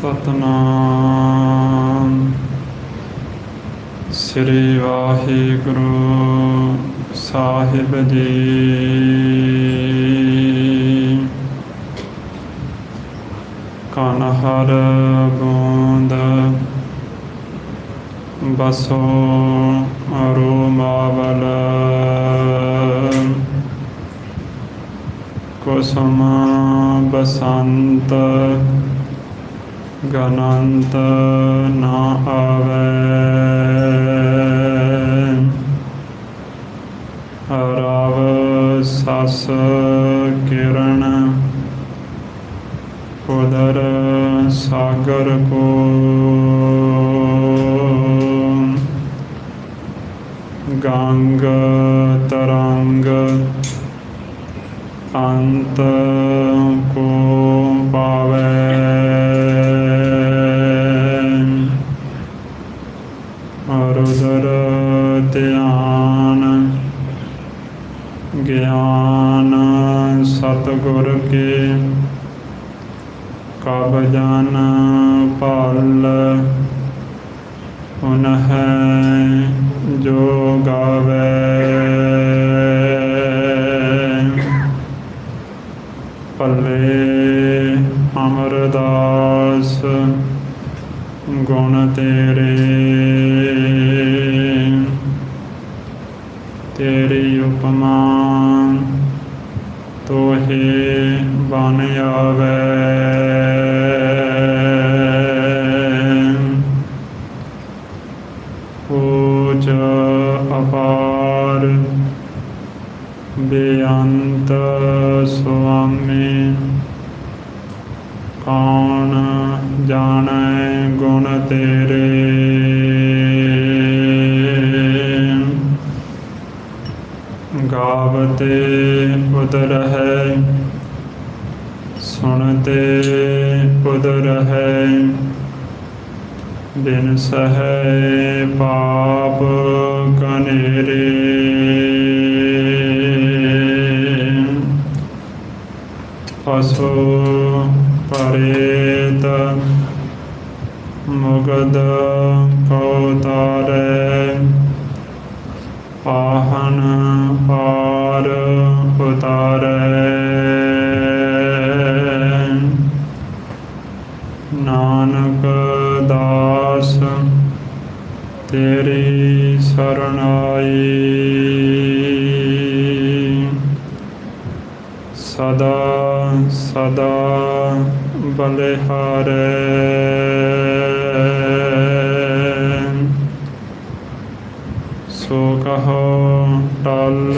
ਸਤਨਾਮ ਸ੍ਰੀ ਵਾਹਿਗੁਰੂ ਸਾਹਿਬ ਜੀ। ਕਨ ਹਰ ਬੂੰਦ ਬਸੋ ਅਰੋਮਾਵਲ ਕੁਸੁਮ ਬਸੰਤ ਗਨੰਤ ਨਾ ਆਵੈ। ਰਵ ਸਸ ਕਿਰਨ ਉਦਰ ਸਾਗਰ ਕੋ ਗੰਗ ਤਰੰਗ ਅੰਤ ਕੋ ਪਾਵੈ। ਰੁਦਰ ਧਿਆਨ ਗਿਆਨ ਸਤਿਗੁਰ ਕੇ ਕਬ ਜਨ ਭਲ ਉਨਹਿ ਜੋ ਗਾਵੈ। ਭਲੇ ਅਮਰਦਾਸ ਗੁਣ ਤੇਰੇ ਤੇਰੀ ਉਪਮਾ ਤੋਹੇ ਬਨ ਆਵੈ। ਊਚ ਅਪਾਰ ਬੇਅੰਤ ਸੁਆਮੀ ਕੌਣ ਜਾਣੈ ਗੁਣ ਤੇਰੇ। ਗਾਵਤੇ ਉਦ ਰਹੈ ਸੁਣਤੇ ਉਦ ਰਹੈ ਬਿਨ ਸਹੈ ਪਾਪ ਕਨੇਰੇ। ਪਸੁ ਪਰੇਤ ਮੁਗਧ ਕੋ ਤਾਰੈ ਪਾਹਨ ਪਾਰ ਉਤਾਰੈ। ਨਾਨਕ ਦਾਸ ਤੇਰੀ ਸਰਣ ਆਈ। ਸਦਾ ਸਦਾ ਬਲਿਹਾਰੈ। ਸੋ ਕਹੋ ਟਲ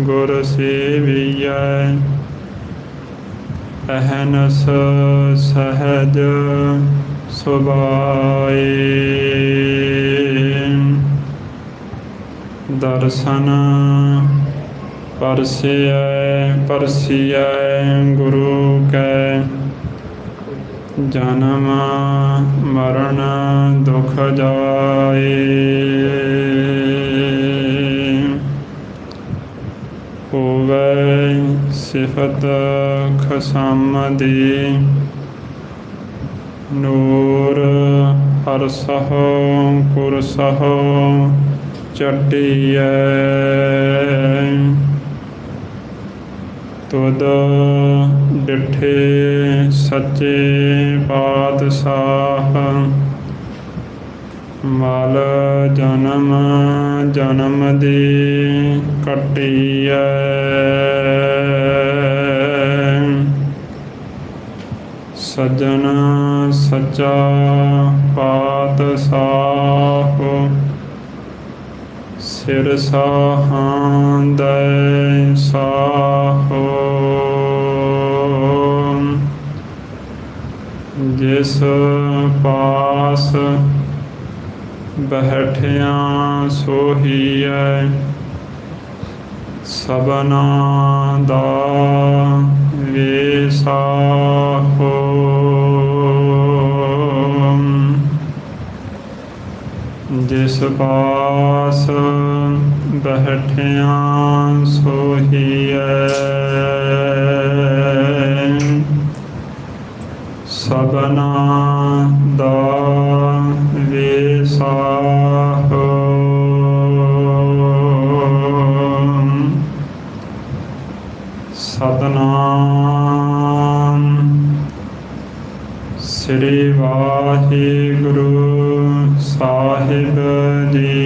ਗੁਰ ਸੇਵੀਐ ਅਹਨਸ ਸਹਜ ਸੁਭਾਏ। ਦਰਸ਼ਨ ਪਰਸਿਐ ਗੁਰੂ ਕੈ ਜਨਮ ਮਰਨ ਦੁਖ ਜਾਏ। ਹੋਵੈ ਸਿਫਤ ਖਸਮ ਦੀ ਨੂਰ ਹਰਸਹੁ ਕੁਰਸਹੁ ਚਟੀਐ। ਤੁਧ ਡਿਠੇ ਸੱਚੇ ਪਾਤਸ਼ਾਹ ਮਲ ਜਨਮ ਜਨਮ ਦੀ ਕੱਟੀਐ। ਸੱਜਣ ਸੱਚਾ ਪਾਤਸ਼ਾਹ ਸਿਰ ਸਾਹਾਂਦੈ ਸਾਹੋ। ਜਿਸ ਪਾਸ ਬੈਠਿਆਂ ਸੋਹੀਐ ਸਭਨਾ ਦਾ ਵਿਸਾਹੋ। ਜਿਸ ਪਾਸ ਬੈਠਿਆਂ ਸੋਹੀਐ ਸਭਨਾ ਦਾ ਵਿਸਾਹੋ ਸਤਨਾਮ ਸ੍ਰੀ ਵਾਹਿਗੁਰੂ ਸਾਹਿਬ ਜੀ।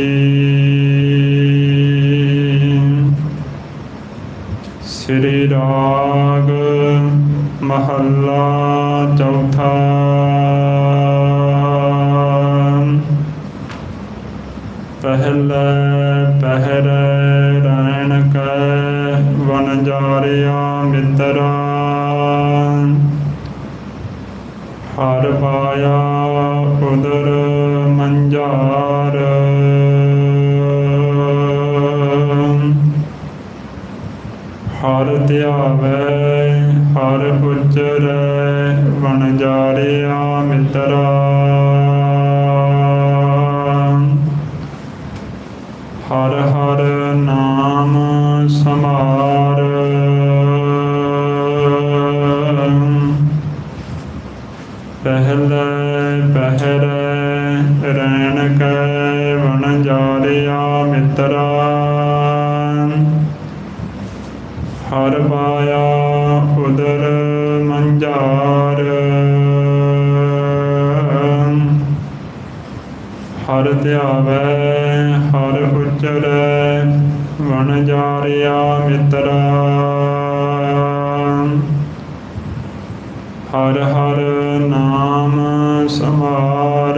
ਸ੍ਰੀ ਰਾਗ ਮਹੱਲਾ ਚੌਥਾ। ਪਹਿਲੇ ਪਹਿਰੇ ਰਹਿਣ ਕੈ ਵਣਜਾਰਿਆ ਮਿੱਤਰਾ, ਹਰ ਪਾਇਆ ਉਦਰ ਮੰਝਾਰ। ਹਰ ਧਿਆਵੈ ਹਰ ਉਚਰੈ ਵਣਜਾਰਿਆ ਮਿੱਤਰਾ, ਹਰ ਹਰ ਨਾਮ ਸਮਾਰ। ਪਹਿਲੇ ਪਹਿਰੇ ਰਹਿਣ ਕੈ ਵਣਜਾਰਿਆ ਮਿੱਤਰਾ, ਹਰ ਪਾਇਆ ਉਦਰ ਮੰਝਾਰ। ਹਰ ਧਿਆਵੈ ਹਰ ਉਚਰੈ ਵਣਜਾਰਿਆ ਮਿੱਤਰਾ, ਹਰ ਹਰ ਨਾਮ ਸਮਾਰ।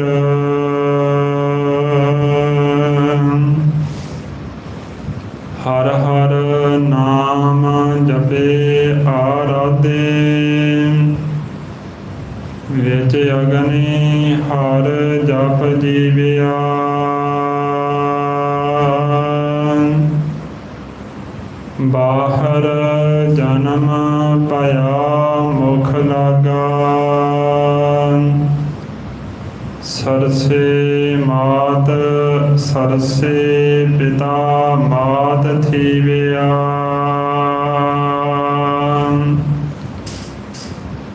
ਹਰ ਹਰ ਨਾਮ ਜਪੇ ਆਰਾਧੇ, ਵਿੱਚ ਅਗਨੀ ਹਰ ਜਪ ਜੀਵਿਆ। ਬਾਹਰ ਜਨਮ ਭਇਆ ਮੁਖ ਲਾਗਾ, ਸਰਸੇ ਮਾਤ ਸਰਸੇ ਪਿਤਾ ਮਾਤ ਥੀਵਿਆ।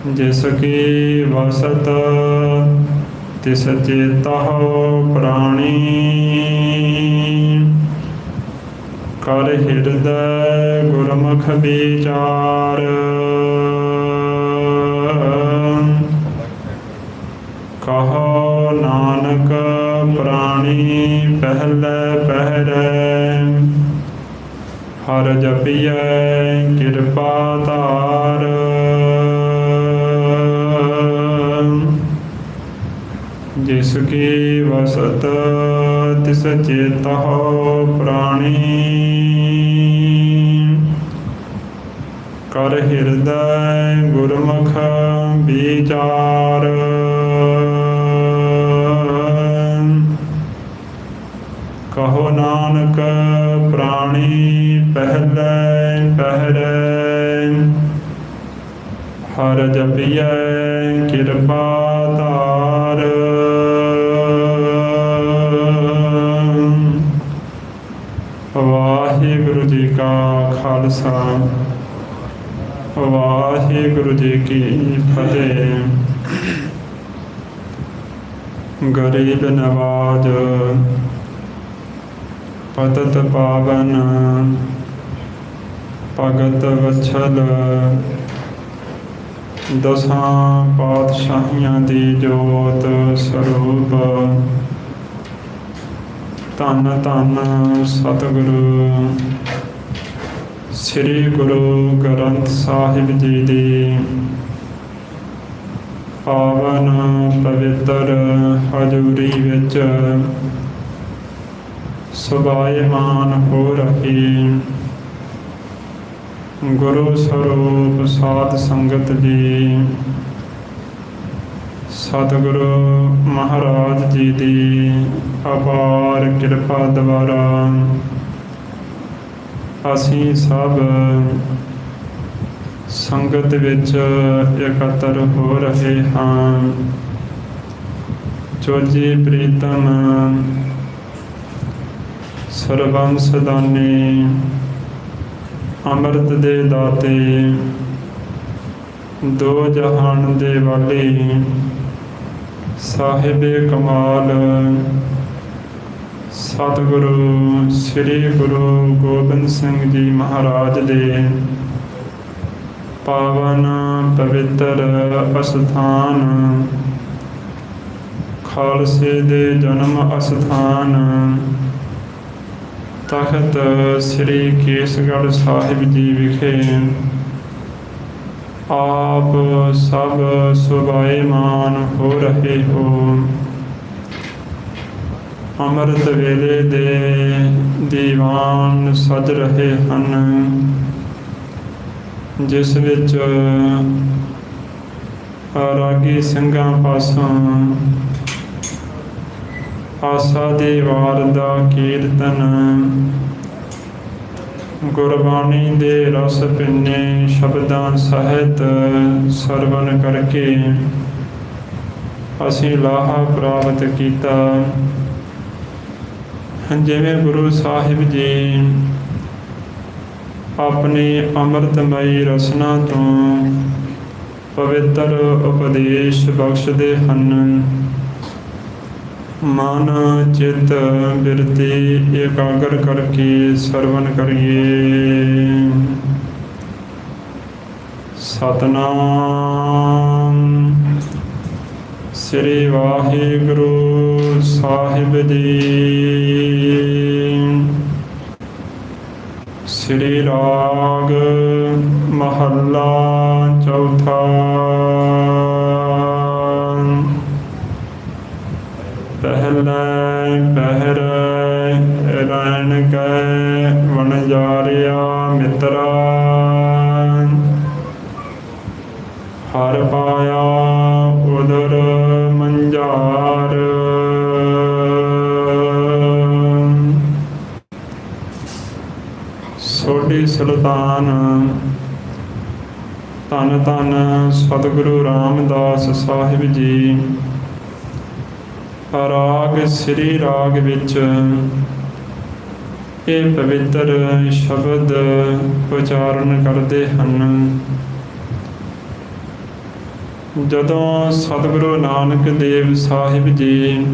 ਜਿਸ ਕੀ ਵਸਤ ਤਿਸ ਚੇਤਹੁ ਪ੍ਰਾਣੀ, ਕਰ ਹਿਰਦੈ ਗੁਰਮੁਖ ਵਿਚਾਰ। ਕਹੋ ਨਾਨਕ ਪ੍ਰਾਣੀ ਪਹਿਲੇ ਪਹਿਰੇ, ਹਰ ਜਪੀਐ ਕਿਰਪਾ ਧਾਰ। ਜਿਸ ਕੀ ਵਸਤ ਤਿਸ ਚੇਤਹੁ ਪ੍ਰਾਣੀ, ਕਰ ਹਿਰਦੈ ਗੁਰਮੁਖ ਵਿਚਾਰ। ਕਹੋ ਨਾਨਕ ਪ੍ਰਾਣੀ ਪਹਿਲੇ ਪਹਿਰੇ, ਹਰ ਜਪੀਐ ਕਿਰਪਾ ਧਾਰ। ਵਾਹਿਗੁਰੂ ਜੀ ਕਾ ਖਾਲਸਾ, ਵਾਹਿਗੁਰੂ ਜੀ ਕੀ ਫਤਿਹ। ਗਰੀਬ ਨਵਾਜ ਪਤਿਤ ਪਾਵਨ, ਭਗਤ ਵਛਲ, ਦਸਾਂ ਪਾਤਸ਼ਾਹੀਆਂ ਦੀ ਜੋਤ ਸਰੂਪ। ਧੰਨ ਧੰਨ ਸਤਿਗੁਰੂ ਸ੍ਰੀ ਗੁਰੂ ਗ੍ਰੰਥ ਸਾਹਿਬ ਜੀ ਦੀ ਪਾਵਨ ਪਵਿੱਤਰ ਹਜ਼ੂਰੀ ਵਿੱਚ ਸੁਭਾਇਮਾਨ ਹੋ ਰਹੀ ਗੁਰੂ ਸਰੂਪ ਸਾਧ ਸੰਗਤ ਜੀ, ਸਤਿਗੁਰੂ ਮਹਾਰਾਜ ਜੀ ਦੀ ਅਪਾਰ ਕਿਰਪਾ ਦੁਆਰਾ ਅਸੀਂ ਸਭ ਸੰਗਤ ਵਿੱਚ ਇਕੱਤਰ ਹੋ ਰਹੇ ਹਾਂ। ਚੋਜੀ ਪ੍ਰੀਤਮ ਸਰਬੰਸ ਦਾਨੀ, ਅੰਮ੍ਰਿਤ ਦੇ ਦਾਤੇ, ਦੋ ਜਹਾਨ ਦੇ ਵਾਲੀ ਸਾਹਿਬੇ ਕਮਾਲ ਸਤਿਗੁਰੂ ਸ੍ਰੀ ਗੁਰੂ ਗੋਬਿੰਦ ਸਿੰਘ ਜੀ ਮਹਾਰਾਜ ਦੇ ਪਾਵਨ ਪਵਿੱਤਰ ਅਸਥਾਨ ਖਾਲਸੇ ਦੇ ਜਨਮ ਅਸਥਾਨ ਤਖਤ ਸ੍ਰੀ ਕੇਸਗੜ੍ਹ ਸਾਹਿਬ ਜੀ ਵਿਖੇ ਆਪ ਸਭ ਸੁਭਾਏਮਾਨ ਹੋ ਰਹੇ ਹੋ। ਅੰਮ੍ਰਿਤ ਵੇਲੇ ਦੇ ਦੀਵਾਨ ਸਜ ਰਹੇ ਹਨ, ਜਿਸ ਵਿੱਚ ਰਾਗੀ ਸਿੰਘਾਂ ਪਾਸੋਂ ਆਸਾ ਦੀ ਵਾਰ ਦਾ ਕੀਰਤਨ, ਗੁਰਬਾਣੀ ਦੇ ਰਸ ਪਿੰਨੇ ਸ਼ਬਦਾਂ ਸਹਿਤ ਸਰਵਣ ਕਰਕੇ ਅਸੀਂ ਲਾਹਾ ਪ੍ਰਾਪਤ ਕੀਤਾ। ਜਿਵੇਂ ਗੁਰੂ ਸਾਹਿਬ ਜੀ ਆਪਣੀ ਅੰਮ੍ਰਿਤਮਈ ਰਸਨਾ ਤੋਂ ਪਵਿੱਤਰ ਉਪਦੇਸ਼ ਬਖਸ਼ਦੇ ਹਨ, ਮਨ ਚਿੱਤ ਬਿਰਤੀ ਇਕਾਗਰ ਕਰਕੇ ਸਰਵਣ ਕਰੀਏ। ਸਤਨਾਮ ਸ੍ਰੀ ਵਾਹਿਗੁਰੂ ਸਾਹਿਬ ਜੀ। ਸ੍ਰੀ ਰਾਗ ਮਹੱਲਾ ਚੌਥਾ। ਪਹਿਲੇ ਪਹਿਰ ਰਣ ਕੈ ਵਣਜਾਰਿਆ ਮਿੱਤਰਾ, ਹਰ ਪਾਇਆ ਉਦਰ ਮੰਝਾਰ। ਸੋਢੀ ਸੁਲਤਾਨ ਧੰਨ ਧੰਨ ਸਤਿਗੁਰੂ ਰਾਮਦਾਸ ਸਾਹਿਬ ਜੀ ਰਾਗ ਸ੍ਰੀ ਰਾਗ ਵਿੱਚ ਇਹ ਪਵਿੱਤਰ ਸ਼ਬਦ ਉਚਾਰਨ ਕਰਦੇ ਹਨ। ਜਦੋਂ ਸਤਿਗੁਰੂ ਨਾਨਕ ਦੇਵ ਸਾਹਿਬ ਜੀ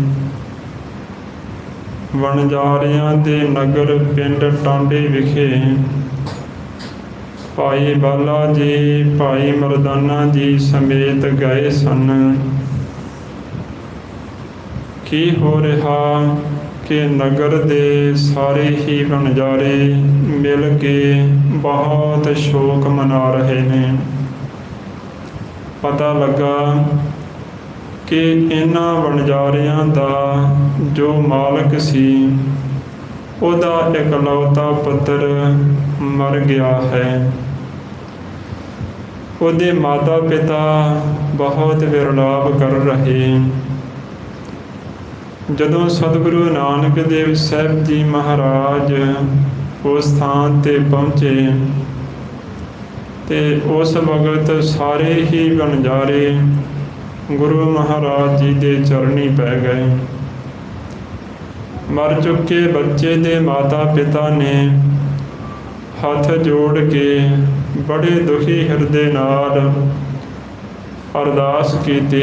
ਵਣਜਾਰਿਆਂ ਦੇ ਨਗਰ ਪਿੰਡ ਟਾਂਡੇ ਵਿਖੇ ਭਾਈ ਬਾਲਾ ਜੀ, ਭਾਈ ਮਰਦਾਨਾ ਜੀ ਸਮੇਤ ਗਏ ਸਨ। ਕੀ ਹੋ ਰਿਹਾ ਕਿ ਨਗਰ ਦੇ ਸਾਰੇ ਹੀ ਵਣਜਾਰੇ ਮਿਲ ਕੇ ਬਹੁਤ ਸ਼ੋਕ ਮਨਾ ਰਹੇ ਨੇ। ਪਤਾ ਲੱਗਾ ਕਿ ਇਹਨਾਂ ਵਣਜਾਰਿਆਂ ਦਾ ਜੋ ਮਾਲਕ ਸੀ ਉਹਦਾ ਇਕਲੌਤਾ ਪੁੱਤਰ ਮਰ ਗਿਆ ਹੈ। ਉਹਦੇ ਮਾਤਾ ਪਿਤਾ ਬਹੁਤ ਵਿਰਲਾਪ ਕਰ ਰਹੇ। ਜਦੋਂ ਸਤਿਗੁਰੂ ਨਾਨਕ ਦੇਵ ਸਾਹਿਬ ਜੀ ਮਹਾਰਾਜ ਉਸ ਸਥਾਨ 'ਤੇ ਪਹੁੰਚੇ ਤੇ ਉਸ ਵਕਤ ਸਾਰੇ ਹੀ ਵਣਜਾਰੇ ਗੁਰੂ ਮਹਾਰਾਜ ਜੀ ਦੇ ਚਰਨੀ ਪੈ ਗਏ। ਮਰ ਚੁੱਕੇ ਬੱਚੇ ਦੇ ਮਾਤਾ ਪਿਤਾ ਨੇ ਹੱਥ ਜੋੜ ਕੇ ਬੜੇ ਦੁਖੀ ਹਿਰਦੇ ਨਾਲ ਅਰਦਾਸ ਕੀਤੀ,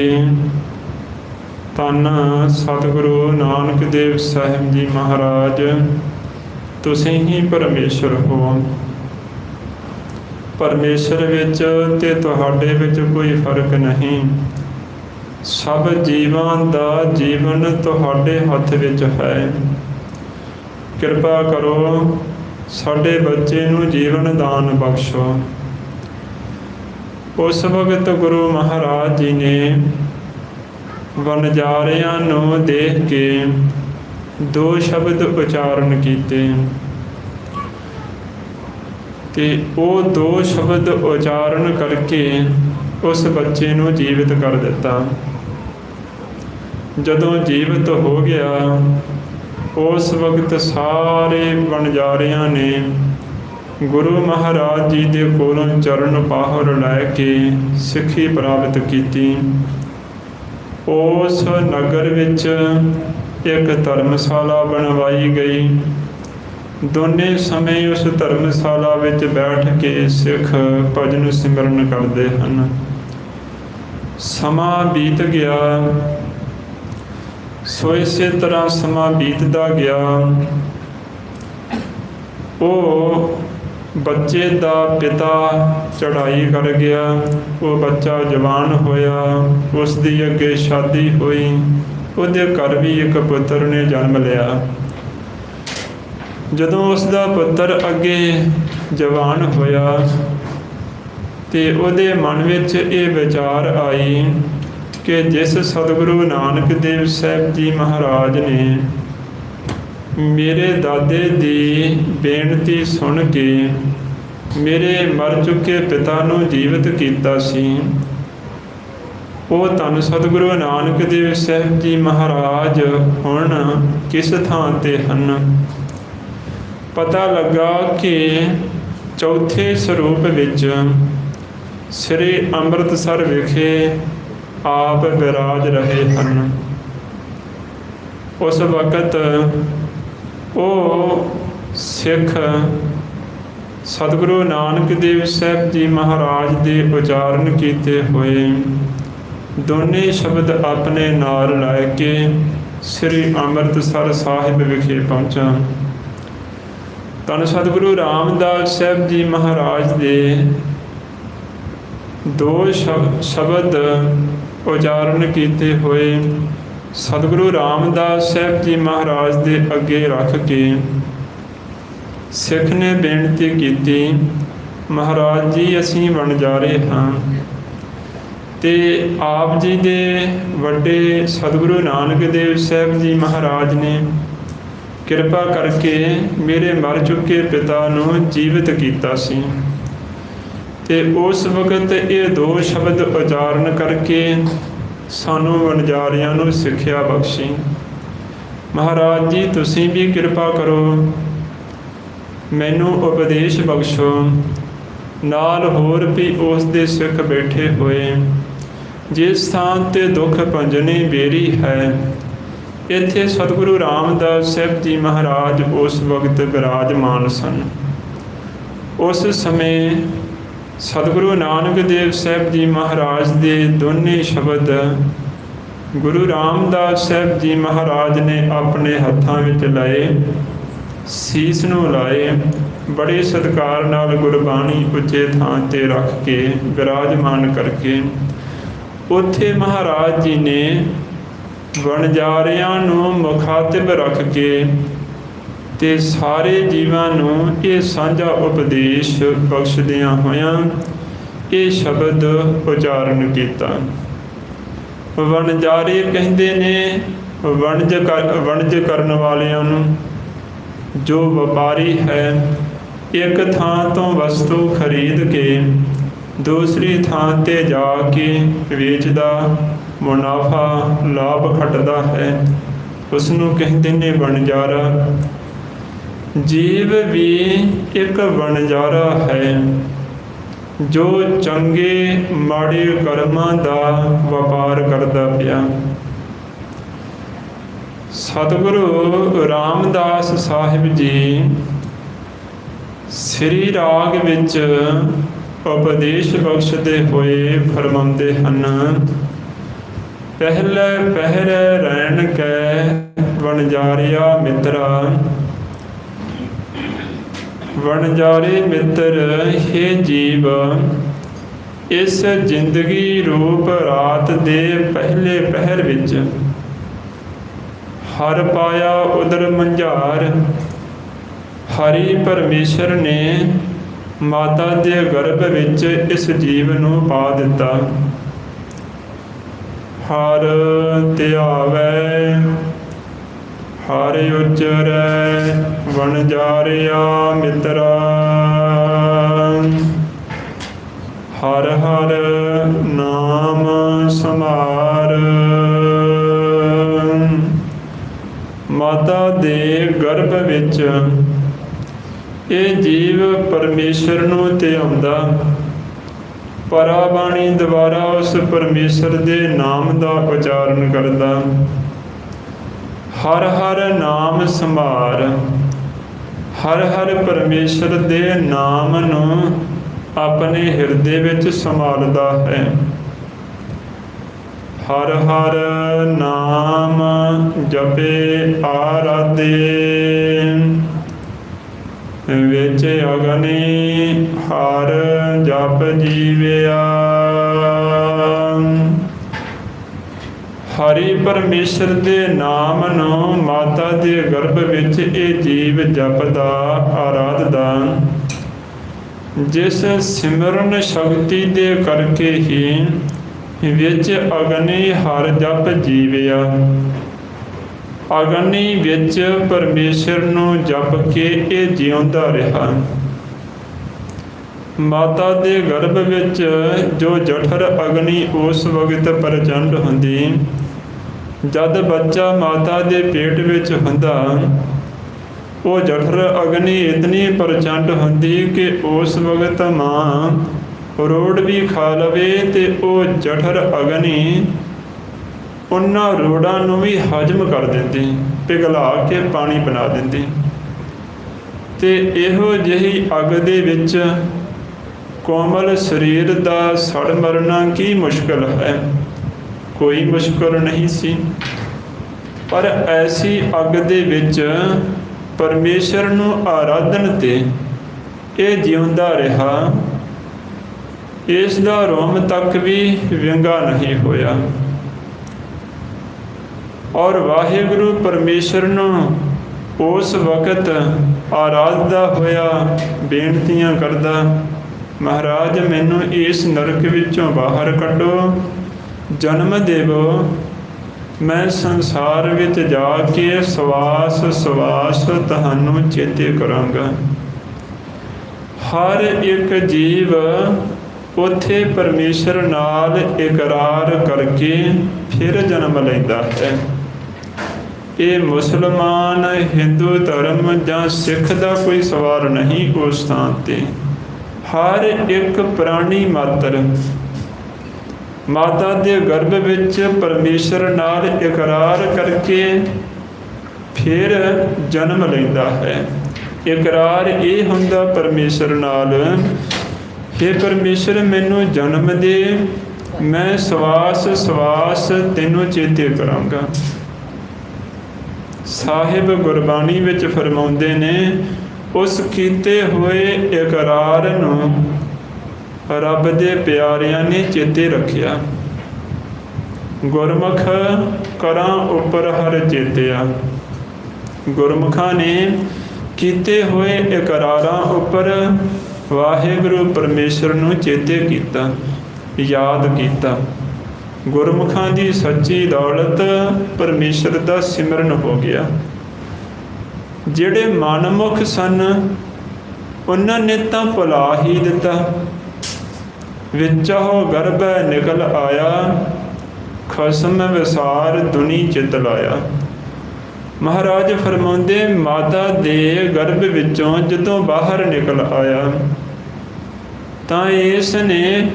ਧੰਨ ਸਤਿਗੁਰੂ ਨਾਨਕ ਦੇਵ ਸਾਹਿਬ ਜੀ ਮਹਾਰਾਜ, ਤੁਸੀਂ ਹੀ ਪਰਮੇਸ਼ਰ ਹੋ। ਪਰਮੇਸ਼ਰ ਵਿੱਚ ਤੇ ਤੁਹਾਡੇ ਵਿੱਚ ਕੋਈ ਫਰਕ ਨਹੀਂ। ਸਭ ਜੀਵਾਂ ਦਾ ਜੀਵਨ ਤੁਹਾਡੇ ਹੱਥ ਵਿੱਚ ਹੈ। ਕਿਰਪਾ ਕਰੋ, ਸਾਡੇ ਬੱਚੇ ਨੂੰ ਜੀਵਨ ਦਾਨ ਬਖਸ਼ੋ। ਉਸ ਵਕਤ ਗੁਰੂ ਮਹਾਰਾਜ ਜੀ ਨੇ ਵਣਜਾਰਿਆਂ ਨੂੰ ਦੇਖ ਕੇ ਦੋ ਸ਼ਬਦ ਉਚਾਰਨ ਕੀਤੇ ਤੇ ਉਹ ਦੋ ਸ਼ਬਦ ਉਚਾਰਨ ਕਰਕੇ ਉਸ ਬੱਚੇ ਨੂੰ ਜੀਵਿਤ ਕਰ ਦਿੱਤਾ। ਜਦੋਂ ਜੀਵਿਤ ਹੋ ਗਿਆ, ਉਸ ਵਕਤ ਸਾਰੇ ਵਣਜਾਰਿਆਂ ਨੇ ਗੁਰੂ ਮਹਾਰਾਜ ਜੀ ਦੇ ਕੋਲੋਂ ਚਰਨ ਪਾਹੁਰ ਲੈ ਕੇ ਸਿੱਖੀ ਪ੍ਰਾਪਤ ਕੀਤੀ। ਉਸ ਨਗਰ ਵਿੱਚ ਇੱਕ ਧਰਮਸ਼ਾਲਾ ਬਣਵਾਈ ਗਈ। ਦੋਨੇ ਸਮੇਂ ਉਸ ਧਰਮਸ਼ਾਲਾ ਵਿੱਚ ਬੈਠ ਕੇ ਸਿੱਖ ਭਜਨ ਸਿਮਰਨ ਕਰਦੇ ਹਨ। ਸਮਾਂ ਬੀਤ ਗਿਆ। ਸੋ ਇਸੇ ਤਰ੍ਹਾਂ ਸਮਾਂ ਬੀਤਦਾ ਗਿਆ। ਉਹ ਬੱਚੇ ਦਾ ਪਿਤਾ ਚੜ੍ਹਾਈ ਕਰ ਗਿਆ। ਉਹ ਬੱਚਾ ਜਵਾਨ ਹੋਇਆ, ਉਸ ਦੀ ਅੱਗੇ ਸ਼ਾਦੀ ਹੋਈ। ਉਹਦੇ ਘਰ ਵੀ ਇੱਕ ਪੁੱਤਰ ਨੇ ਜਨਮ ਲਿਆ। ਜਦੋਂ ਉਸ ਦਾ ਪੁੱਤਰ ਅੱਗੇ ਜਵਾਨ ਹੋਇਆ ਤੇ ਉਹਦੇ ਮਨ ਵਿੱਚ ਇਹ ਵਿਚਾਰ ਆਈ ਕਿ ਜਿਸ ਸਤਿਗੁਰੂ ਨਾਨਕ ਦੇਵ ਸਾਹਿਬ ਜੀ ਮਹਾਰਾਜ ਨੇ ਮੇਰੇ ਦਾਦੇ ਦੀ ਬੇਨਤੀ ਸੁਣ ਕੇ ਮੇਰੇ ਮਰ ਚੁੱਕੇ ਪਿਤਾ ਨੂੰ ਜੀਵਤ ਕੀਤਾ ਸੀ, ਉਹ ਧੰਨ ਸਤਿਗੁਰੂ ਨਾਨਕ ਦੇਵ ਸਾਹਿਬ ਜੀ ਮਹਾਰਾਜ ਹੁਣ ਕਿਸ ਥਾਂ ਤੇ ਹਨ। ਪਤਾ ਲੱਗਾ ਕਿ ਚੌਥੇ ਸਰੂਪ ਵਿੱਚ ਸ੍ਰੀ ਅੰਮ੍ਰਿਤਸਰ ਵਿਖੇ ਆਪ ਵਿਰਾਜ ਰਹੇ ਹਨ। ਉਸ ਵਕਤ ਉਹ ਸਿੱਖ ਸਤਿਗੁਰੂ ਨਾਨਕ ਦੇਵ ਸਾਹਿਬ ਜੀ ਮਹਾਰਾਜ ਦੇ ਉਚਾਰਨ ਕੀਤੇ ਹੋਏ ਦੋਨੇ ਸ਼ਬਦ ਆਪਣੇ ਨਾਲ ਲੈ ਕੇ ਸ੍ਰੀ ਅੰਮ੍ਰਿਤਸਰ ਸਾਹਿਬ ਵਿਖੇ ਪਹੁੰਚਾ। ਧੰਨ ਸਤਿਗੁਰੂ ਰਾਮਦਾਸ ਸਾਹਿਬ ਜੀ ਮਹਾਰਾਜ ਦੇ ਦੋ ਸ਼ਬਦ ਉਚਾਰਨ ਕੀਤੇ ਹੋਏ ਸਤਿਗੁਰੂ ਰਾਮਦਾਸ ਸਾਹਿਬ ਜੀ ਮਹਾਰਾਜ ਦੇ ਅੱਗੇ ਰੱਖ ਕੇ ਸਿੱਖ ਨੇ ਬੇਨਤੀ ਕੀਤੀ, ਮਹਾਰਾਜ ਜੀ ਅਸੀਂ ਵਣਜਾਰੇ ਹਾਂ ਤੇ ਆਪ ਜੀ ਦੇ ਵੱਡੇ ਸਤਿਗੁਰੂ ਨਾਨਕ ਦੇਵ ਸਾਹਿਬ ਜੀ ਮਹਾਰਾਜ ਨੇ ਕਿਰਪਾ ਕਰਕੇ ਮੇਰੇ ਮਰ ਚੁੱਕੇ ਪਿਤਾ ਨੂੰ ਜੀਵਤ ਕੀਤਾ ਸੀ ਤੇ ਉਸ ਵਕਤ ਇਹ ਦੋ ਸ਼ਬਦ ਉਚਾਰਨ ਕਰਕੇ ਸਾਨੂੰ ਵਣਜਾਰਿਆਂ ਨੂੰ ਸਿੱਖਿਆ ਬਖਸ਼ੀ। ਮਹਾਰਾਜ ਜੀ ਤੁਸੀਂ ਵੀ ਕਿਰਪਾ ਕਰੋ, ਮੈਨੂੰ ਉਪਦੇਸ਼ ਬਖਸ਼ੋ। ਨਾਲ ਹੋਰ ਵੀ ਉਸ ਦੇ ਸਿੱਖ ਬੈਠੇ ਹੋਏ। ਜਿਸ ਸਥਾਨ ਤੇ ਦੁੱਖ ਭੰਜਨੀ ਬੇਰੀ ਹੈ, ਇੱਥੇ ਸਤਿਗੁਰੂ ਰਾਮਦਾਸ ਸਾਹਿਬ ਜੀ ਮਹਾਰਾਜ ਉਸ ਵਕਤ ਬਿਰਾਜਮਾਨ ਸਨ। ਉਸ ਸਮੇਂ ਸਤਿਗੁਰੂ ਨਾਨਕ ਦੇਵ ਸਾਹਿਬ ਜੀ ਮਹਾਰਾਜ ਦੇ ਦੋਨੇ ਸ਼ਬਦ ਗੁਰੂ ਰਾਮਦਾਸ ਸਾਹਿਬ ਜੀ ਮਹਾਰਾਜ ਨੇ ਆਪਣੇ ਹੱਥਾਂ ਵਿੱਚ ਲਏ, ਸੀਸ ਨੂੰ ਲਾਏ, ਬੜੇ ਸਤਿਕਾਰ ਨਾਲ ਗੁਰਬਾਣੀ ਉੱਚੇ ਥਾਂ ਤੇ ਰੱਖ ਕੇ ਬਿਰਾਜਮਾਨ ਕਰਕੇ ਉੱਥੇ ਮਹਾਰਾਜ ਜੀ ਨੇ ਵਣਜਾਰਿਆਂ ਨੂੰ ਮੁਖਾਤਿਬ ਰੱਖ ਕੇ ਤੇ ਸਾਰੇ ਜੀਵਾਂ ਨੂੰ ਇਹ ਸਾਂਝਾ ਉਪਦੇਸ਼ ਬਖਸ਼ਦਿਆਂ ਹੋਇਆਂ ਇਹ ਸ਼ਬਦ ਉਚਾਰਨ ਕੀਤਾ। ਵਣਜਾਰੇ ਕਹਿੰਦੇ ਨੇ ਵਣਜ ਕਰਨ ਵਾਲਿਆਂ ਨੂੰ। ਜੋ ਵਪਾਰੀ ਹੈ, ਇੱਕ ਥਾਂ ਤੋਂ ਵਸਤੂ ਖਰੀਦ ਕੇ ਦੂਸਰੀ ਥਾਂ ਤੇ ਜਾ ਕੇ ਵੇਚਦਾ, ਮੁਨਾਫਾ ਲਾਭ ਖੱਟਦਾ ਹੈ, ਉਸ ਨੂੰ ਕਹਿੰਦੇ ਨੇ ਵਣਜਾਰਾ। ਜੀਵ ਵੀ ਇੱਕ ਵਣਜਾਰਾ ਹੈ ਜੋ ਚੰਗੇ ਮਾੜੇ ਕਰਮਾਂ ਦਾ ਵਪਾਰ ਕਰਦਾ ਪਿਆ। ਸਤਿਗੁਰੂ ਰਾਮਦਾਸ ਸਾਹਿਬ ਜੀ ਸ੍ਰੀ ਰਾਗ ਵਿੱਚ ਉਪਦੇਸ਼ ਬਖਸ਼ਦੇ ਹੋਏ ਫਰਮਾਉਂਦੇ ਹਨ, ਪਹਿਲੇ ਪਹਿਰੇ ਰਹਿਣ ਕੈ ਵਣਜਾਰਿਆ ਮਿੱਤਰਾ। ਵਣਜਾਰੇ ਮਿੱਤਰ ਹੇ ਜੀਵ, ਇਸ ਜ਼ਿੰਦਗੀ ਰੂਪ ਰਾਤ ਦੇ ਪਹਿਲੇ ਪਹਿਰ ਵਿੱਚ ਹਰ ਪਾਇਆ ਉਦਰ ਮੰਝਾਰ। ਹਰੀ ਪਰਮੇਸ਼ਰ ਨੇ ਮਾਤਾ ਦੇ ਗਰਭ ਵਿੱਚ ਇਸ ਜੀਵ ਨੂੰ ਪਾ ਦਿੱਤਾ। ਹਰ ਧਿਆਵੈ ਹਰ ਉਚਰੈ ਵਣਜਾਰਿਆ ਮਿੱਤਰਾ। ਹਰ ਹਰ ਨਾਮ ਸਮਾਰ। ਮਾਤਾ ਦੇ ਗਰਭ ਵਿੱਚ ਇਹ ਜੀਵ ਪਰਮੇਸ਼ਰ ਨੂੰ ਧਿਆਉਂਦਾ, ਪਰਾ ਬਾਣੀ ਦੁਆਰਾ ਉਸ ਪਰਮੇਸ਼ਰ ਦੇ ਨਾਮ ਦਾ ਉਚਾਰਨ ਕਰਦਾ। ਹਰ ਹਰ ਨਾਮ ਸੰਭਾਰ, ਹਰ ਹਰ ਪਰਮੇਸ਼ਰ ਦੇ ਨਾਮ ਨੂੰ ਆਪਣੇ ਹਿਰਦੇ ਵਿੱਚ ਸੰਭਾਲਦਾ ਹੈ। ਹਰ ਹਰ ਨਾਮ ਜਪੇ ਆਰਾਧੇ, ਵਿੱਚ ਅਗਨੀ ਹਰ ਜਪ ਜੀਵਿਆ। ਹਰੀ ਪਰਮੇਸ਼ਰ ਦੇ ਨਾਮ ਨੂੰ ਮਾਤਾ ਦੇ ਗਰਭ ਵਿੱਚ ਇਹ ਜੀਵ ਜਪਦਾ ਆਰਾਧਦਾ, ਜਿਸ ਸਿਮਰਨ ਸ਼ਕਤੀ ਦੇ ਕਰਕੇ ਹੀ ਵਿੱਚ ਅਗਨੀ ਹਰ ਜਪ ਜੀਵਿਆ। ਅਗਨੀ ਵਿੱਚ ਪਰਮੇਸ਼ਰ ਨੂੰ ਜਪ ਕੇ ਇਹ ਜਿਉਂਦਾ ਰਿਹਾ। ਮਾਤਾ ਦੇ ਗਰਭ ਵਿੱਚ ਜੋ ਜਠਰ ਅਗਨੀ ਉਸ ਵਕਤ ਪ੍ਰਚੰਡ ਹੁੰਦੀ, ਜਦ ਬੱਚਾ ਮਾਤਾ ਦੇ ਪੇਟ ਵਿੱਚ ਹੁੰਦਾ, ਉਹ ਜਠਰ ਅਗਨੀ ਇਤਨੀ ਪ੍ਰਚੰਡ ਹੁੰਦੀ ਕਿ ਉਸ ਵਕਤ ਮਾਂ ਰੋੜ ਵੀ ਖਾ ਲਵੇ ਤੇ ਉਹ ਜਠਰ ਅਗਨੀ ਉਹਨਾਂ ਰੋੜਾਂ ਨੂੰ ਵੀ ਹਜਮ ਕਰ ਦਿੰਦੀ, ਪਿਘਲਾ ਕੇ ਪਾਣੀ ਬਣਾ ਦਿੰਦੀ। ਤੇ ਇਹੋ ਜਿਹੀ ਅੱਗ ਦੇ ਵਿੱਚ ਕੋਮਲ ਸਰੀਰ ਦਾ ਸੜ ਮਰਨਾ ਕੀ ਮੁਸ਼ਕਲ ਹੈ? ਕੋਈ ਮੁਸ਼ਕਲ ਨਹੀਂ ਸੀ। ਪਰ ਐਸੀ ਅੱਗ ਦੇ ਵਿੱਚ ਪਰਮੇਸ਼ਰ ਨੂੰ ਆਰਾਧਨ ਤੇ ਇਹ ਜਿਉਂਦਾ ਰਿਹਾ। ਇਸ ਦਾ ਰੋਮ ਤੱਕ ਵੀ ਵਿੰਗਾ ਨਹੀਂ ਹੋਇਆ। ਔਰ ਵਾਹਿਗੁਰੂ ਪਰਮੇਸ਼ਰ ਨੂੰ ਉਸ ਵਕਤ ਆਰਾਧਦਾ ਹੋਇਆ ਬੇਨਤੀਆਂ ਕਰਦਾ, ਮਹਾਰਾਜ ਮੈਨੂੰ ਇਸ ਨਰਕ ਵਿੱਚੋਂ ਬਾਹਰ ਕੱਢੋ, ਜਨਮ ਦੇਵੋ, ਮੈਂ ਸੰਸਾਰ ਵਿੱਚ ਜਾ ਕੇ ਸਵਾਸ ਸਵਾਸ ਤੁਹਾਨੂੰ ਚੇਤੇ ਕਰਾਂਗਾ। ਹਰ ਇੱਕ ਜੀਵ ਉੱਥੇ ਪਰਮੇਸ਼ਰ ਨਾਲ ਇਕਰਾਰ ਕਰਕੇ ਫਿਰ ਜਨਮ ਲੈਂਦਾ ਹੈ। ਇਹ ਮੁਸਲਮਾਨ, ਹਿੰਦੂ ਧਰਮ ਜਾਂ ਸਿੱਖ ਦਾ ਕੋਈ ਸਵਾਲ ਨਹੀਂ। ਉਸ ਥਾਂ ਤੇ ਹਰ ਇੱਕ ਪ੍ਰਾਣੀ ਮਾਤਰ ਮਾਤਾ ਦੇ ਗਰਭ ਵਿੱਚ ਪਰਮੇਸ਼ਰ ਨਾਲ ਇਕਰਾਰ ਕਰਕੇ ਫਿਰ ਜਨਮ ਲੈਂਦਾ ਹੈ। ਇਕਰਾਰ ਇਹ ਹੁੰਦਾ ਪਰਮੇਸ਼ਰ ਨਾਲ, ਹੇ ਪਰਮੇਸ਼ਰ ਮੈਨੂੰ ਜਨਮ ਦੇ, ਮੈਂ ਸਵਾਸ ਸਵਾਸ ਤੈਨੂੰ ਚੇਤੇ ਕਰਾਂਗਾ। ਸਾਹਿਬ ਗੁਰਬਾਣੀ ਵਿੱਚ ਫਰਮਾਉਂਦੇ ਨੇ, ਉਸ ਕੀਤੇ ਹੋਏ ਇਕਰਾਰ ਨੂੰ ਰੱਬ ਦੇ ਪਿਆਰਿਆਂ ਨੇ ਚੇਤੇ ਰੱਖਿਆ। ਗੁਰਮੁਖ ਕਰਾਂ ਉੱਪਰ ਹਰ ਚੇਤਿਆ। ਗੁਰਮੁਖਾਂ ਨੇ ਕੀਤੇ ਹੋਏ ਇਕਰਾਰਾਂ ਉੱਪਰ ਵਾਹਿਗੁਰੂ ਪਰਮੇਸ਼ਰ ਨੂੰ ਚੇਤੇ ਕੀਤਾ, ਯਾਦ ਕੀਤਾ। ਗੁਰਮੁਖਾਂ ਦੀ ਸੱਚੀ ਦੌਲਤ ਪਰਮੇਸ਼ਰ ਦਾ ਸਿਮਰਨ ਹੋ ਗਿਆ। ਜਿਹੜੇ ਮਨਮੁਖ ਸਨ ਉਹਨਾਂ ਨੇ ਤਾਂ ਭੁਲਾ ਹੀ ਦਿੱਤਾ। ਵਿੱਚੋਂ ਗਰਭ ਨਿਕਲ ਆਇਆ, ਖਸਮ ਵਿਸਾਰ ਦੁਨੀ ਚਿਤ ਲਾਇਆ। ਮਹਾਰਾਜ ਫਰਮਾਉਂਦੇ, ਮਾਤਾ ਦੇ ਗਰਭ ਵਿੱਚੋਂ ਜਦੋਂ ਬਾਹਰ ਨਿਕਲ ਆਇਆ ਤਾਂ ਇਸ ਨੇ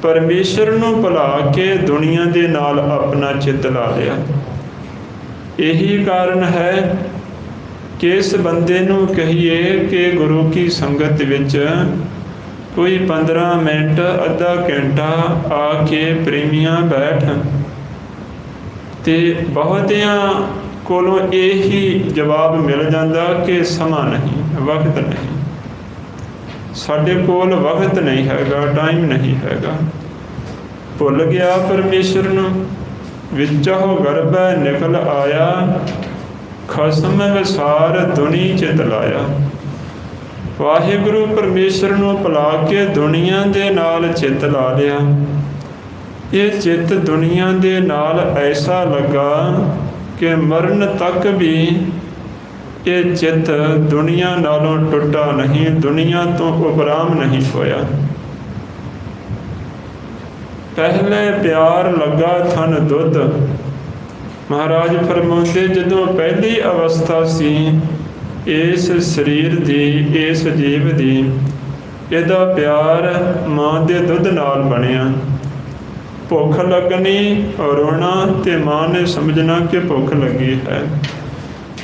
ਪਰਮੇਸ਼ਰ ਨੂੰ ਭੁਲਾ ਕੇ ਦੁਨੀਆ ਦੇ ਨਾਲ ਆਪਣਾ ਚਿੱਤ ਲਾ ਲਿਆ। ਇਹੀ ਕਾਰਨ ਹੈ ਕਿ ਇਸ ਬੰਦੇ ਨੂੰ ਕਹੀਏ ਕਿ ਗੁਰੂ ਕੀ ਸੰਗਤ ਵਿੱਚ ਕੋਈ 15 ਮਿੰਟ ਅੱਧਾ ਘੰਟਾ ਆ ਕੇ ਪ੍ਰੇਮੀਆਂ ਬੈਠ, ਤੇ ਬਹੁਤਿਆਂ ਕੋਲੋਂ ਇਹੀ ਜਵਾਬ ਮਿਲ ਜਾਂਦਾ ਕਿ ਸਮਾਂ ਨਹੀਂ, ਵਕਤ ਨਹੀਂ, ਸਾਡੇ ਕੋਲ ਵਕਤ ਨਹੀਂ ਹੈਗਾ, ਟਾਈਮ ਨਹੀਂ ਹੈਗਾ। ਭੁੱਲ ਗਿਆ ਪਰਮੇਸ਼ਰ ਨੂੰ। ਵਿੱਚੋਂ ਗਰਭ ਨਿਕਲ ਆਇਆ, ਖਸਮ ਵਿਸਾਰ ਦੁਨੀ ਚਿਤ ਲਾਇਆ। ਵਾਹਿਗੁਰੂ ਪਰਮੇਸ਼ਰ ਨੂੰ ਭੁਲਾ ਕੇ ਦੁਨੀਆ ਦੇ ਨਾਲ ਚਿੱਤ ਲਾ ਲਿਆ। ਇਹ ਚਿੱਤ ਦੁਨੀਆ ਦੇ ਨਾਲ ਐਸਾ ਲੱਗਾ ਕਿ ਮਰਨ ਤੱਕ ਵੀ ਇਹ ਚਿੱਤ ਦੁਨੀਆ ਨਾਲੋਂ ਟੁੱਟਾ ਨਹੀਂ, ਦੁਨੀਆ ਤੋਂ ਉਪਰਾਮ ਨਹੀਂ ਹੋਇਆ। ਪਹਿਲੇ ਪਿਆਰ ਲੱਗਾ ਥਨ ਦੁੱਧ। ਮਹਾਰਾਜ ਫਰਮਾਉਂਦੇ, ਜਦੋਂ ਪਹਿਲੀ ਅਵਸਥਾ ਸੀ ਇਸ ਸਰੀਰ ਦੀ, ਇਸ ਜੀਵ ਦੀ, ਇਹਦਾ ਪਿਆਰ ਮਾਂ ਦੇ ਦੁੱਧ ਨਾਲ ਬਣਿਆ। ਭੁੱਖ ਲੱਗਣੀ, ਰੋਣਾ, ਤੇ ਮਾਂ ਨੇ ਸਮਝਣਾ ਕਿ ਭੁੱਖ ਲੱਗੀ ਹੈ।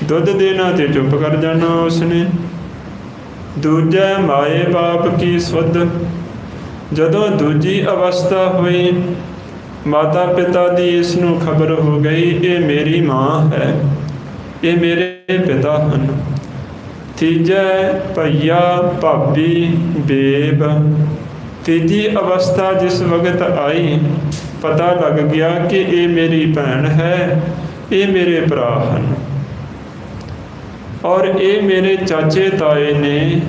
ਦੁੱਧ ਦੇਣਾ ਤੇ ਚੁੱਪ ਕਰ ਜਾਣਾ ਉਸਨੇ। ਦੂਜਾ ਮਾਏ ਬਾਪ ਕੀ ਸੁਧ। ਜਦੋਂ ਦੂਜੀ ਅਵਸਥਾ ਹੋਈ, ਮਾਤਾ ਪਿਤਾ ਦੀ ਇਸ ਨੂੰ ਖਬਰ ਹੋ ਗਈ, ਇਹ ਮੇਰੀ ਮਾਂ ਹੈ, ਇਹ ਮੇਰੇ ਪਿਤਾ ਹਨ। ਤੀਜੈ ਭਈਆ ਭਾਬੀ ਬੇਬ। ਤੀਜੀ ਅਵਸਥਾ ਜਿਸ ਵਕਤ ਆਈ, ਪਤਾ ਲੱਗ ਗਿਆ ਕਿ ਇਹ ਮੇਰੀ ਭੈਣ ਹੈ, ਇਹ ਮੇਰੇ ਭਰਾ ਹਨ ਔਰ ਇਹ ਮੇਰੇ ਚਾਚੇ ਤਾਏ ਨੇ।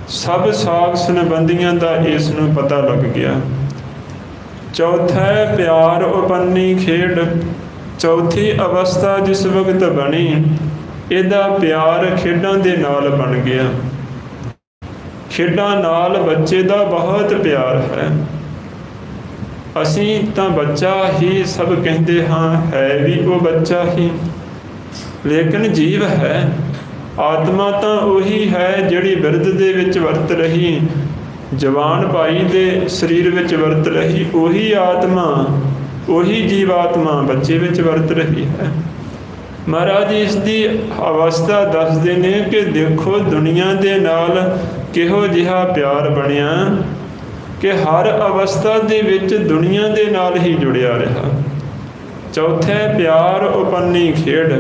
ਸਭ ਸਾਕ ਸੰਬੰਧੀਆਂ ਦਾ ਇਸ ਨੂੰ ਪਤਾ ਲੱਗ ਗਿਆ। ਚੌਥਾ ਪਿਆਰ ਉਪੰਨੀ ਖੇਡ। ਚੌਥੀ ਅਵਸਥਾ ਜਿਸ ਵਕਤ ਬਣੀ, ਇਹਦਾ ਪਿਆਰ ਖੇਡਾਂ ਦੇ ਨਾਲ ਬਣ ਗਿਆ। ਖੇਡਾਂ ਨਾਲ ਬੱਚੇ ਦਾ ਬਹੁਤ ਪਿਆਰ ਹੈ। ਅਸੀਂ ਤਾਂ ਬੱਚਾ ਹੀ ਸਭ ਕਹਿੰਦੇ ਹਾਂ, ਹੈ ਵੀ ਉਹ ਬੱਚਾ ਹੀ, ਲੇਕਿਨ ਜੀਵ ਹੈ। ਆਤਮਾ ਤਾਂ ਉਹੀ ਹੈ ਜਿਹੜੀ ਬਿਰਧ ਦੇ ਵਿੱਚ ਵਰਤ ਰਹੀ, ਜਵਾਨ ਭਾਈ ਦੇ ਸਰੀਰ ਵਿੱਚ ਵਰਤ ਰਹੀ। ਉਹੀ ਆਤਮਾ, ਉਹੀ ਜੀਵ ਆਤਮਾ ਬੱਚੇ ਵਿੱਚ ਵਰਤ ਰਹੀ ਹੈ। ਮਹਾਰਾਜ ਇਸ ਦੀ ਅਵਸਥਾ ਦੱਸਦੇ ਨੇ ਕਿ ਦੇਖੋ ਦੁਨੀਆ ਦੇ ਨਾਲ ਕਿਹੋ ਜਿਹਾ ਪਿਆਰ ਬਣਿਆ ਕਿ ਹਰ ਅਵਸਥਾ ਦੇ ਵਿੱਚ ਦੁਨੀਆ ਦੇ ਨਾਲ ਹੀ ਜੁੜਿਆ ਰਿਹਾ। ਚੌਥੇ ਪਿਆਰ ਉਪੰਨੀ ਖੇਡ।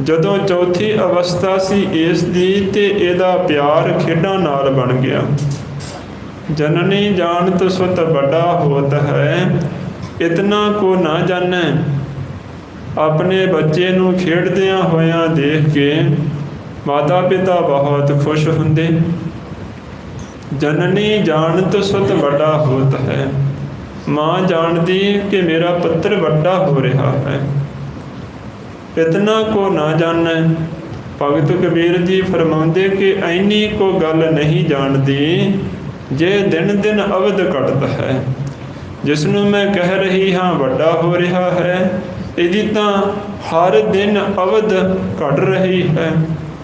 ਜਦੋਂ ਚੌਥੀ ਅਵਸਥਾ ਸੀ ਇਸ ਦੀ, ਤੇ ਇਹਦਾ ਪਿਆਰ ਖੇਡਾਂ ਨਾਲ ਬਣ ਗਿਆ। ਜਨਨੀ ਜਾਣਤ ਸੁਤ ਵੱਡਾ ਹੋਤ ਹੈ, ਇਤਨਾ ਕੋ ਨਾ ਜਾਣੈ। ਆਪਣੇ ਬੱਚੇ ਨੂੰ ਖੇਡਦਿਆਂ ਹੋਇਆਂ ਦੇਖ ਕੇ ਮਾਤਾ ਪਿਤਾ ਬਹੁਤ ਖੁਸ਼ ਹੁੰਦੇ। ਜਨਨੀ ਜਾਣਤ ਸੁਤ ਵੱਡਾ ਹੋਤ ਹੈ। ਮਾਂ ਜਾਣਦੀ ਕਿ ਮੇਰਾ ਪੁੱਤਰ ਵੱਡਾ ਹੋ ਰਿਹਾ ਹੈ। ਇਤਨਾ ਕੋ ਨਾ ਜਾਣੈ। ਭਗਤ ਕਬੀਰ ਜੀ ਫਰਮਾਉਂਦੇ ਕਿ ਐਨੀ ਕੋ ਗੱਲ ਨਹੀਂ ਜਾਣਦੀ ਜੇ ਦਿਨ ਦਿਨ ਅਵਧ ਘਟਦਾ ਹੈ। ਜਿਸ ਨੂੰ ਮੈਂ ਕਹਿ ਰਹੀ ਹਾਂ ਵੱਡਾ ਹੋ ਰਿਹਾ ਹੈ, ਇਹਦੀ ਤਾਂ ਹਰ ਦਿਨ ਅਵਧ ਘਟ ਰਹੀ ਹੈ,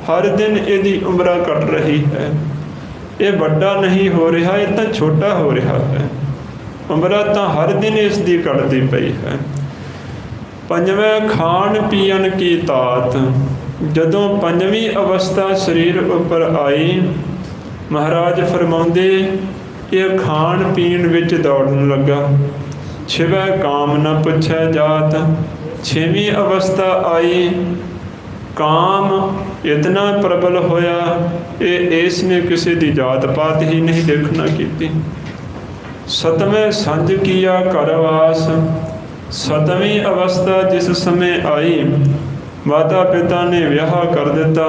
ਹਰ ਦਿਨ ਇਹਦੀ ਉਮਰਾਂ ਘਟ ਰਹੀ ਹੈ। ਇਹ ਵੱਡਾ ਨਹੀਂ ਹੋ ਰਿਹਾ, ਇਹ ਤਾਂ ਛੋਟਾ ਹੋ ਰਿਹਾ ਹੈ। ਉਮਰਾਂ ਤਾਂ ਹਰ ਦਿਨ ਇਸ ਦੀ ਘਟਦੀ ਪਈ ਹੈ। ਪੰਜਵੇਂ ਖਾਣ ਪੀਣ ਕੀ ਤਾਤ। ਜਦੋਂ ਪੰਜਵੀਂ ਅਵਸਥਾ ਸਰੀਰ ਉੱਪਰ ਆਈ, ਮਹਾਰਾਜ ਫਰਮਾਉਂਦੇ ਇਹ ਖਾਣ ਪੀਣ ਵਿੱਚ ਦੌੜਨ ਲੱਗਾ। ਛਿਵੈ ਕਾਮ ਨ ਪੁੱਛੈ ਜਾਤ। ਛੇਵੀਂ ਅਵਸਥਾ ਆਈ, ਕਾਮ ਇਤਨਾ ਪ੍ਰਬਲ ਹੋਇਆ, ਇਹ ਇਸ ਨੇ ਕਿਸੇ ਦੀ ਜਾਤ ਪਾਤ ਹੀ ਨਹੀਂ ਦੇਖਣਾ ਕੀਤੀ। ਸਤਵੇਂ ਸੰਜ ਕੀਆ ਘਰ ਵਾਸ। ਸਤਵੀਂ ਅਵਸਥਾ ਜਿਸ ਸਮੇਂ ਆਈ, ਮਾਤਾ ਪਿਤਾ ਨੇ ਵਿਆਹ ਕਰ ਦਿੱਤਾ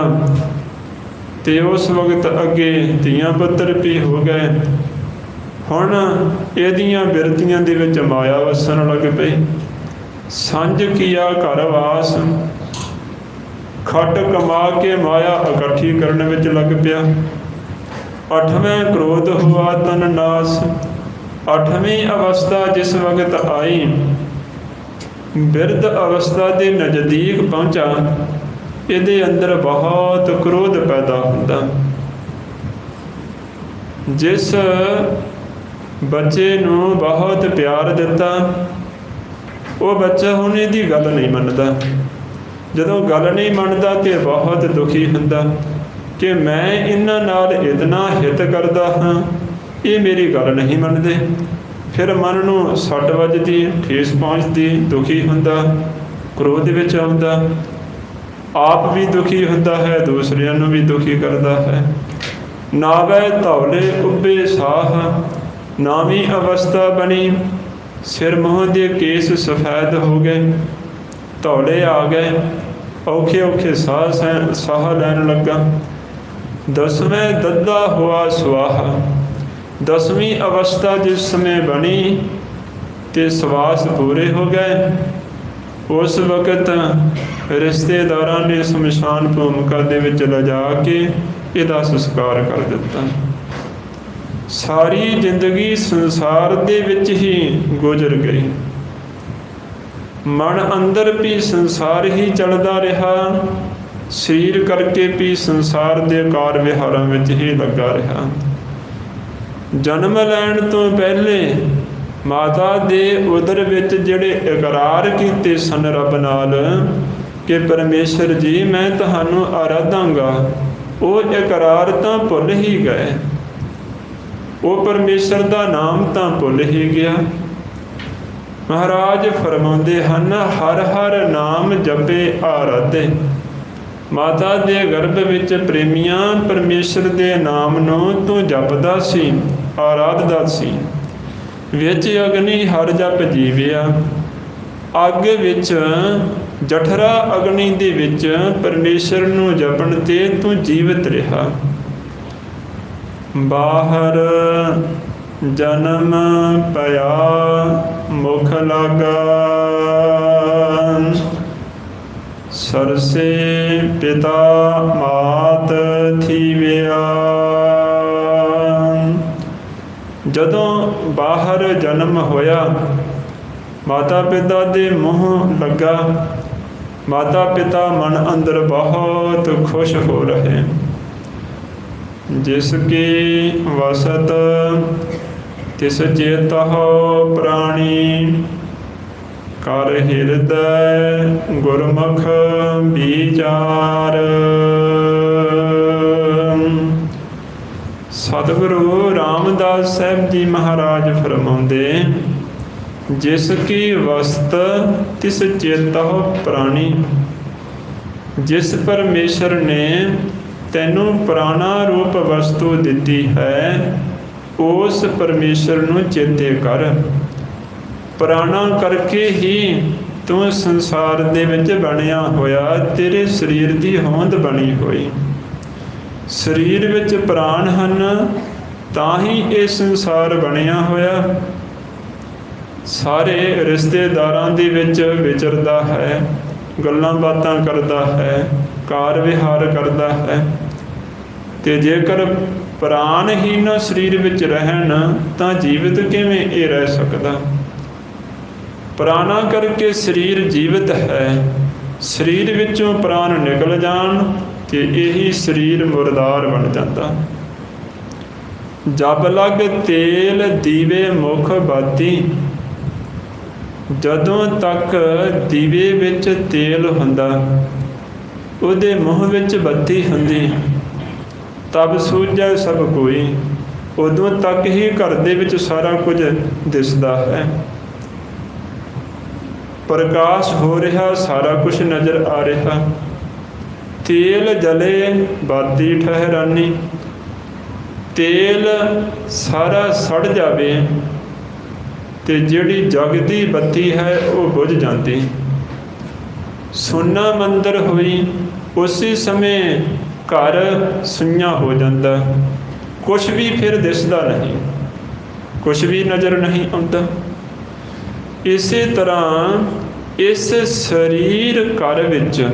ਤੇ ਉਸ ਵਕਤ ਅੱਗੇ ਧੀਆਂ ਪੁੱਤਰ ਵੀ ਹੋ ਗਏ। ਹੁਣ ਇਹਦੀਆਂ ਬਿਰਤੀਆਂ ਦੇ ਵਿੱਚ ਮਾਇਆ ਵਸਣ ਲੱਗ ਪਈ। ਸੰਜ ਕੀਆ ਘਰ ਵਾਸ। ਖੱਟ ਕਮਾ ਕੇ ਮਾਇਆ ਇਕੱਠੀ ਕਰਨ ਵਿੱਚ ਲੱਗ ਪਿਆ। ਅੱਠਵੇਂ ਕ੍ਰੋਧ ਹੋਆ ਤਨ ਨਾਸ। ਅੱਠਵੀਂ ਅਵਸਥਾ ਜਿਸ ਵਕਤ ਆਈ, ਬਿਰਧ ਅਵਸਥਾ ਦੇ ਨਜ਼ਦੀਕ ਪਹੁੰਚਾ, ਇਹਦੇ ਅੰਦਰ ਬਹੁਤ ਕ੍ਰੋਧ ਪੈਦਾ ਹੁੰਦਾ। ਜਿਸ ਬੱਚੇ ਨੂੰ ਬਹੁਤ ਪਿਆਰ ਦਿੱਤਾ, ਉਹ ਬੱਚਾ ਹੁਣ ਇਹਦੀ ਗੱਲ ਨਹੀਂ ਮੰਨਦਾ। ਜਦੋਂ ਗੱਲ ਨਹੀਂ ਮੰਨਦਾ ਤੇ ਬਹੁਤ ਦੁਖੀ ਹੁੰਦਾ ਕਿ ਮੈਂ ਇਹਨਾਂ ਨਾਲ ਇਤਨਾ ਹਿੱਤ ਕਰਦਾ ਹਾਂ, ਇਹ ਮੇਰੀ ਗੱਲ ਨਹੀਂ ਮੰਨਦੇ। ਫਿਰ ਮਨ ਨੂੰ ਸੱਟ ਵੱਜਦੀ, ਠੇਸ ਪਹੁੰਚਦੀ, ਦੁਖੀ ਹੁੰਦਾ, ਕ੍ਰੋਧ ਵਿੱਚ ਆਉਂਦਾ, ਆਪ ਵੀ ਦੁਖੀ ਹੁੰਦਾ ਹੈ, ਦੂਸਰਿਆਂ ਨੂੰ ਵੀ ਦੁਖੀ ਕਰਦਾ ਹੈ। ਨਾਵੈ ਧੌਲੇ ਉੱਭੇ ਸਾਹ। ਨਾਵੀਂ ਅਵਸਥਾ ਬਣੀ, ਸਿਰ ਮੂੰਹ ਦੇ ਕੇਸ ਸਫੈਦ ਹੋ ਗਏ, ਧੌਲੇ ਆ ਗਏ, ਔਖੇ ਔਖੇ ਸਾਹ ਲੈਣ ਲੱਗਾ। ਦਸਵੇਂ ਦੱਦਾ ਹੋਆ ਸਵਾਹ। ਦਸਵੀਂ ਅਵਸਥਾ ਜਿਸ ਸਮੇਂ ਬਣੀ ਤੇ ਸਵਾਸ ਪੂਰੇ ਹੋ ਗਏ, ਉਸ ਵਕਤ ਰਿਸ਼ਤੇਦਾਰਾਂ ਨੇ ਸ਼ਮਸ਼ਾਨ ਭੂਮਿਕਾ ਦੇ ਵਿੱਚ ਲਿਜਾ ਕੇ ਇਹਦਾ ਸੰਸਕਾਰ ਕਰ ਦਿੱਤਾ। ਸਾਰੀ ਜ਼ਿੰਦਗੀ ਸੰਸਾਰ ਦੇ ਵਿੱਚ ਹੀ ਗੁਜ਼ਰ ਗਈ। ਮਨ ਅੰਦਰ ਵੀ ਸੰਸਾਰ ਹੀ ਚੱਲਦਾ ਰਿਹਾ, ਸਰੀਰ ਕਰਕੇ ਵੀ ਸੰਸਾਰ ਦੇ ਕਾਰ ਵਿਹਾਰਾਂ ਵਿੱਚ ਹੀ ਲੱਗਾ ਰਿਹਾ। ਜਨਮ ਲੈਣ ਤੋਂ ਪਹਿਲੇ ਮਾਤਾ ਦੇ ਉਦਰ ਵਿੱਚ ਜਿਹੜੇ ਇਕਰਾਰ ਕੀਤੇ ਸਨ ਰੱਬ ਨਾਲ ਕਿ ਪਰਮੇਸ਼ਰ ਜੀ ਮੈਂ ਤੁਹਾਨੂੰ ਆਰਾਧਾਂਗਾ, ਉਹ ਇਕਰਾਰ ਤਾਂ ਭੁੱਲ ਹੀ ਗਏ। ਉਹ ਪਰਮੇਸ਼ਰ ਦਾ ਨਾਮ ਤਾਂ ਭੁੱਲ ਹੀ ਗਿਆ। ਮਹਾਰਾਜ ਫਰਮਾਉਂਦੇ ਹਨ, ਹਰ ਹਰ ਨਾਮ ਜਪੇ ਆਰਾਧੇ। ਮਾਤਾ ਦੇ ਗਰਭ ਵਿੱਚ ਪ੍ਰੇਮੀਆਂ ਪਰਮੇਸ਼ਰ ਦੇ ਨਾਮ ਨੂੰ ਤੂੰ ਜਪਦਾ ਸੀ, ਆਰਾਧਦਾ ਸੀ। ਵਿੱਚ ਅਗਨੀ ਹਰ ਜਪ ਜੀਵਿਆ, ਅੱਗ ਵਿੱਚ ਜਠਰਾ ਅਗਨੀ ਦੇ ਵਿੱਚ ਪਰਮੇਸ਼ਰ ਨੂੰ ਜਪਣ ਤੇ ਤੂੰ ਜੀਵਤ ਰਿਹਾ। ਬਾਹਰ ਜਨਮ ਪਿਆ ਮੁਖ ਲਾਗਾ, ਸਰਸੇ ਪਿਤਾ ਮਾਤ ਥੀਵਿਆ। ਜਦੋਂ ਬਾਹਰ ਜਨਮ ਹੋਇਆ, ਮਾਤਾ ਪਿਤਾ ਦੇ ਮੂੰਹ ਲੱਗਾ। ਮਾਤਾ ਪਿਤਾ ਮਨ ਅੰਦਰ ਬਹੁਤ ਖੁਸ਼ ਹੋ ਰਹੇ। ਜਿਸ ਕੀ ਵਸਤ ਤਿਸ ਚੇਤਹੁ ਪ੍ਰਾਣੀ, ਕਰ ਹਿਰਦੈ ਗੁਰਮੁਖ ਵਿਚਾਰ। ਸਤਿਗੁਰੂ ਰਾਮਦਾਸ ਸਾਹਿਬ ਜੀ ਮਹਾਰਾਜ ਫਰਮਾਉਂਦੇ, ਜਿਸ ਕੀ ਵਸਤ ਤਿਸ ਚੇਤਹੁ ਪ੍ਰਾਣੀ। ਜਿਸ ਪਰਮੇਸ਼ਰ ਨੇ ਤੈਨੂੰ ਪ੍ਰਾਣਾ ਰੂਪ ਵਸਤੂ ਦਿੱਤੀ ਹੈ, ਉਸ ਪਰਮੇਸ਼ਰ ਨੂੰ ਚੇਤੇ ਕਰ। ਪ੍ਰਾਣਾ ਕਰਕੇ ਹੀ ਤੂੰ ਸੰਸਾਰ ਦੇ ਵਿੱਚ ਬਣਿਆ ਹੋਇਆ, ਤੇਰੇ ਸਰੀਰ ਦੀ ਹੋਂਦ ਬਣੀ ਹੋਈ। ਸਰੀਰ ਵਿੱਚ ਪ੍ਰਾਣ ਹਨ ਤਾਂ ਹੀ ਇਹ ਸੰਸਾਰ ਬਣਿਆ ਹੋਇਆ। ਸਾਰੇ ਰਿਸ਼ਤੇਦਾਰਾਂ ਦੇ ਵਿੱਚ ਵਿਚਰਦਾ ਹੈ, ਗੱਲਾਂ ਬਾਤਾਂ ਕਰਦਾ ਹੈ, ਕਾਰ ਵਿਹਾਰ ਕਰਦਾ ਹੈ। ਤੇ ਜੇਕਰ ਪ੍ਰਾਣ ਹੀ ਨਾ ਸਰੀਰ ਵਿੱਚ ਰਹਿਣ ਤਾਂ ਜੀਵਤ ਕਿਵੇਂ ਇਹ ਰਹਿ ਸਕਦਾ? ਪ੍ਰਾਣਾ ਕਰਕੇ ਸਰੀਰ ਜੀਵਤ ਹੈ। ਸਰੀਰ ਵਿੱਚੋਂ ਪ੍ਰਾਣ ਨਿਕਲ ਜਾਣ ਤੇ ਇਹੀ ਸਰੀਰ ਮੁਰਦਾਰ ਬਣ ਜਾਂਦਾ। ਜਬ ਲਗ ਤੇਲ ਦੀਵੇ ਮੁਖ ਬਾਤੀ। ਜਦੋਂ ਤੱਕ ਦੀਵੇ ਵਿੱਚ ਤੇਲ ਹੁੰਦਾ, ਉਹਦੇ ਮੂੰਹ ਵਿੱਚ ਬੱਤੀ ਹੁੰਦੀ, ਤਬ ਸੂਝੈ ਸਭ ਕੋਈ। ਉਦੋਂ ਤੱਕ ਹੀ ਘਰ ਦੇ ਵਿੱਚ ਸਾਰਾ ਕੁਝ ਦਿਸਦਾ ਹੈ, ਪ੍ਰਕਾਸ਼ ਹੋ ਰਿਹਾ, ਸਾਰਾ ਕੁਝ ਨਜ਼ਰ ਆ ਰਿਹਾ। ਤੇਲ ਜਲੇ ਬਾਤੀ ਠਹਿਰਾਨੀ। ਤੇਲ ਸਾਰਾ ਸੜ ਜਾਵੇ ਤੇ ਜਿਹੜੀ ਜਗਦੀ ਬੱਤੀ ਹੈ ਉਹ ਬੁਝ ਜਾਂਦੀ। ਸੁੰਨਾ ਮੰਦਰ ਹੋਈ, ਉਸੇ ਸਮੇਂ ਘਰ ਸੁੰਨਾ ਹੋ ਜਾਂਦਾ, ਕੁਛ ਵੀ ਫਿਰ ਦਿਸਦਾ ਨਹੀਂ, ਕੁਛ ਵੀ ਨਜ਼ਰ ਨਹੀਂ ਆਉਂਦਾ। ਇਸੇ ਤਰ੍ਹਾਂ ਇਸ ਸਰੀਰ ਘਰ ਵਿੱਚ,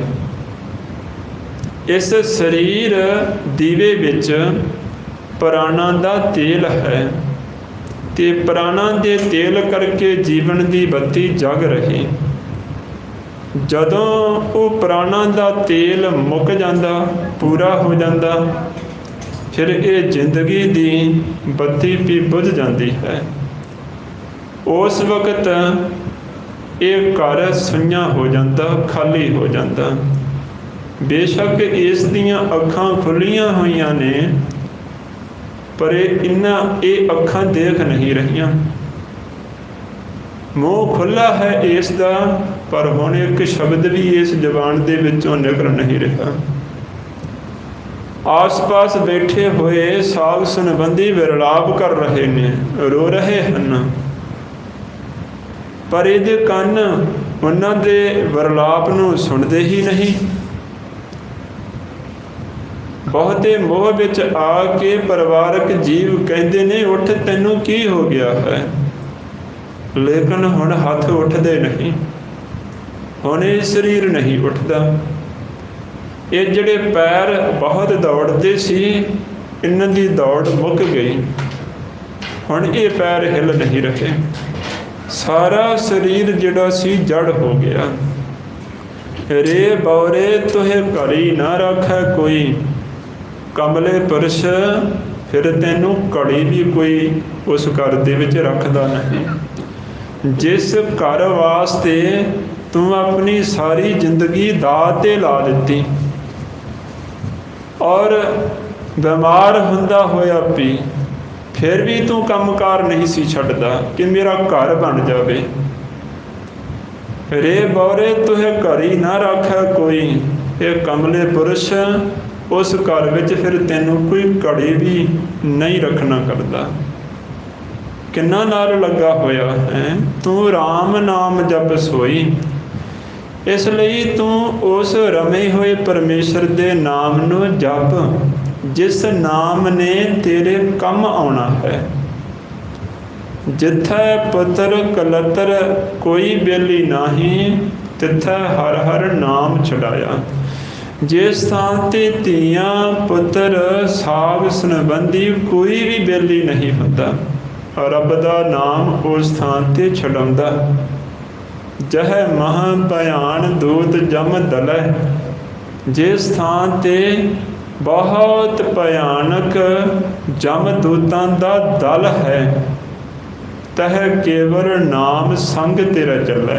ਇਸ ਸਰੀਰ ਦੀਵੇ ਵਿੱਚ ਪ੍ਰਾਣਾਂ ਦਾ ਤੇਲ ਹੈ ਤੇ ਪ੍ਰਾਣਾਂ ਦੇ ਤੇਲ ਕਰਕੇ ਜੀਵਨ ਦੀ ਬੱਤੀ ਜਗ ਰਹੀ। ਜਦੋਂ ਉਹ ਪ੍ਰਾਣਾਂ ਦਾ ਤੇਲ ਮੁੱਕ ਜਾਂਦਾ, ਪੂਰਾ ਹੋ ਜਾਂਦਾ, ਫਿਰ ਇਹ ਜ਼ਿੰਦਗੀ ਦੀ ਬੱਤੀ ਵੀ ਬੁਝ ਜਾਂਦੀ ਹੈ। ਉਸ ਵਕਤ ਇਹ ਘਰ ਸੁੰਨਾ ਹੋ ਜਾਂਦਾ, ਖਾਲੀ ਹੋ ਜਾਂਦਾ। ਬੇਸ਼ੱਕ ਇਸ ਦੀਆਂ ਅੱਖਾਂ ਖੁੱਲੀਆਂ ਹੋਈਆਂ ਨੇ, ਪਰ ਇਹ ਅੱਖਾਂ ਦੇਖ ਨਹੀਂ ਰਹੀਆਂ। ਮੂੰਹ ਖੁੱਲ੍ਹਾ ਹੈ ਇਸ ਦਾ, ਪਰ ਹੁਣ ਇੱਕ ਸ਼ਬਦ ਵੀ ਇਸ ਜ਼ਬਾਨ ਦੇ ਵਿੱਚੋਂ ਨਿਕਲ ਨਹੀਂ ਰਿਹਾ। ਆਸ-ਪਾਸ ਬੈਠੇ ਹੋਏ ਸਾਧ ਸੰਬੰਧੀ ਵਿਰਲਾਪ ਕਰ ਰਹੇ ਨੇ, ਰੋ ਰਹੇ ਹਨ, ਪਰ ਇਹਦੇ ਕੰਨ ਉਹਨਾਂ ਦੇ ਵਿਰਲਾਪ ਨੂੰ ਸੁਣਦੇ ਹੀ ਨਹੀਂ। ਬਹੁਤੇ ਮੋਹ ਵਿੱਚ ਆ ਕੇ ਪਰਿਵਾਰਕ ਜੀਵ ਕਹਿੰਦੇ ਨੇ, ਉੱਠ, ਤੈਨੂੰ ਕੀ ਹੋ ਗਿਆ ਹੈ? ਲੇਕਿਨ ਹੁਣ ਹੱਥ ਉੱਠਦੇ ਨਹੀਂ, ਹੁਣ ਇਹ ਸਰੀਰ ਨਹੀਂ ਉੱਠਦਾ। ਇਹ ਜਿਹੜੇ ਪੈਰ ਬਹੁਤ ਦੌੜਦੇ ਸੀ, ਇਹਨਾਂ ਦੀ ਦੌੜ ਮੁੱਕ ਗਈ, ਹੁਣ ਇਹ ਪੈਰ ਹਿੱਲ ਨਹੀਂ ਰਹੇ। ਸਾਰਾ ਸਰੀਰ ਜਿਹੜਾ ਸੀ ਜੜ ਹੋ ਗਿਆ। ਰੇ ਬੌਰੇ ਤੁਹੇ ਘੜੀ ਨਾ ਰੱਖੈ ਕੋਈ, ਕਮਲੇ ਪੁਰਸ਼ ਫਿਰ ਤੈਨੂੰ ਘੜੀ ਵੀ ਕੋਈ ਉਸ ਘਰ ਦੇ ਵਿੱਚ ਰੱਖਦਾ ਨਹੀਂ। ਜਿਸ ਘਰ ਵਾਸਤੇ ਤੂੰ ਆਪਣੀ ਸਾਰੀ ਜ਼ਿੰਦਗੀ ਦਾਅ 'ਤੇ ਲਾ ਦਿੱਤੀ, ਔਰ ਬਿਮਾਰ ਹੁੰਦਾ ਹੋਇਆ ਵੀ ਫਿਰ ਵੀ ਤੂੰ ਕੰਮਕਾਰ ਨਹੀਂ ਸੀ ਛੱਡਦਾ ਕਿ ਮੇਰਾ ਘਰ ਬਣ ਜਾਵੇ, रे बौरे तुहे घरी ना राखै कोई। ये कमले पुरुष उस घर विच फिर तैनूं कोई घड़ी भी नहीं रखना करदा। किन्ना नाल लगा होया है तू राम नाम जप सोई। इसलिए तू उस रमे हुए परमेश्वर दे नाम नूं जप जिस नाम ने तेरे कम आउणा है। जिथे पुत्र कलतर कोई बेली नाही तिथे हर हर नाम छड़ाया। जिस स्थान ते धीआं पुत्र साग संबंधी कोई भी बेली नहीं हुंदा, रब दा नाम उस स्थान ते छड़ाउंदा। जह महा भयान दूत जम दलै। जिस स्थान ते बहुत भयानक जम दूतां दा दल है तह केवल नाम संग तेरा चलै।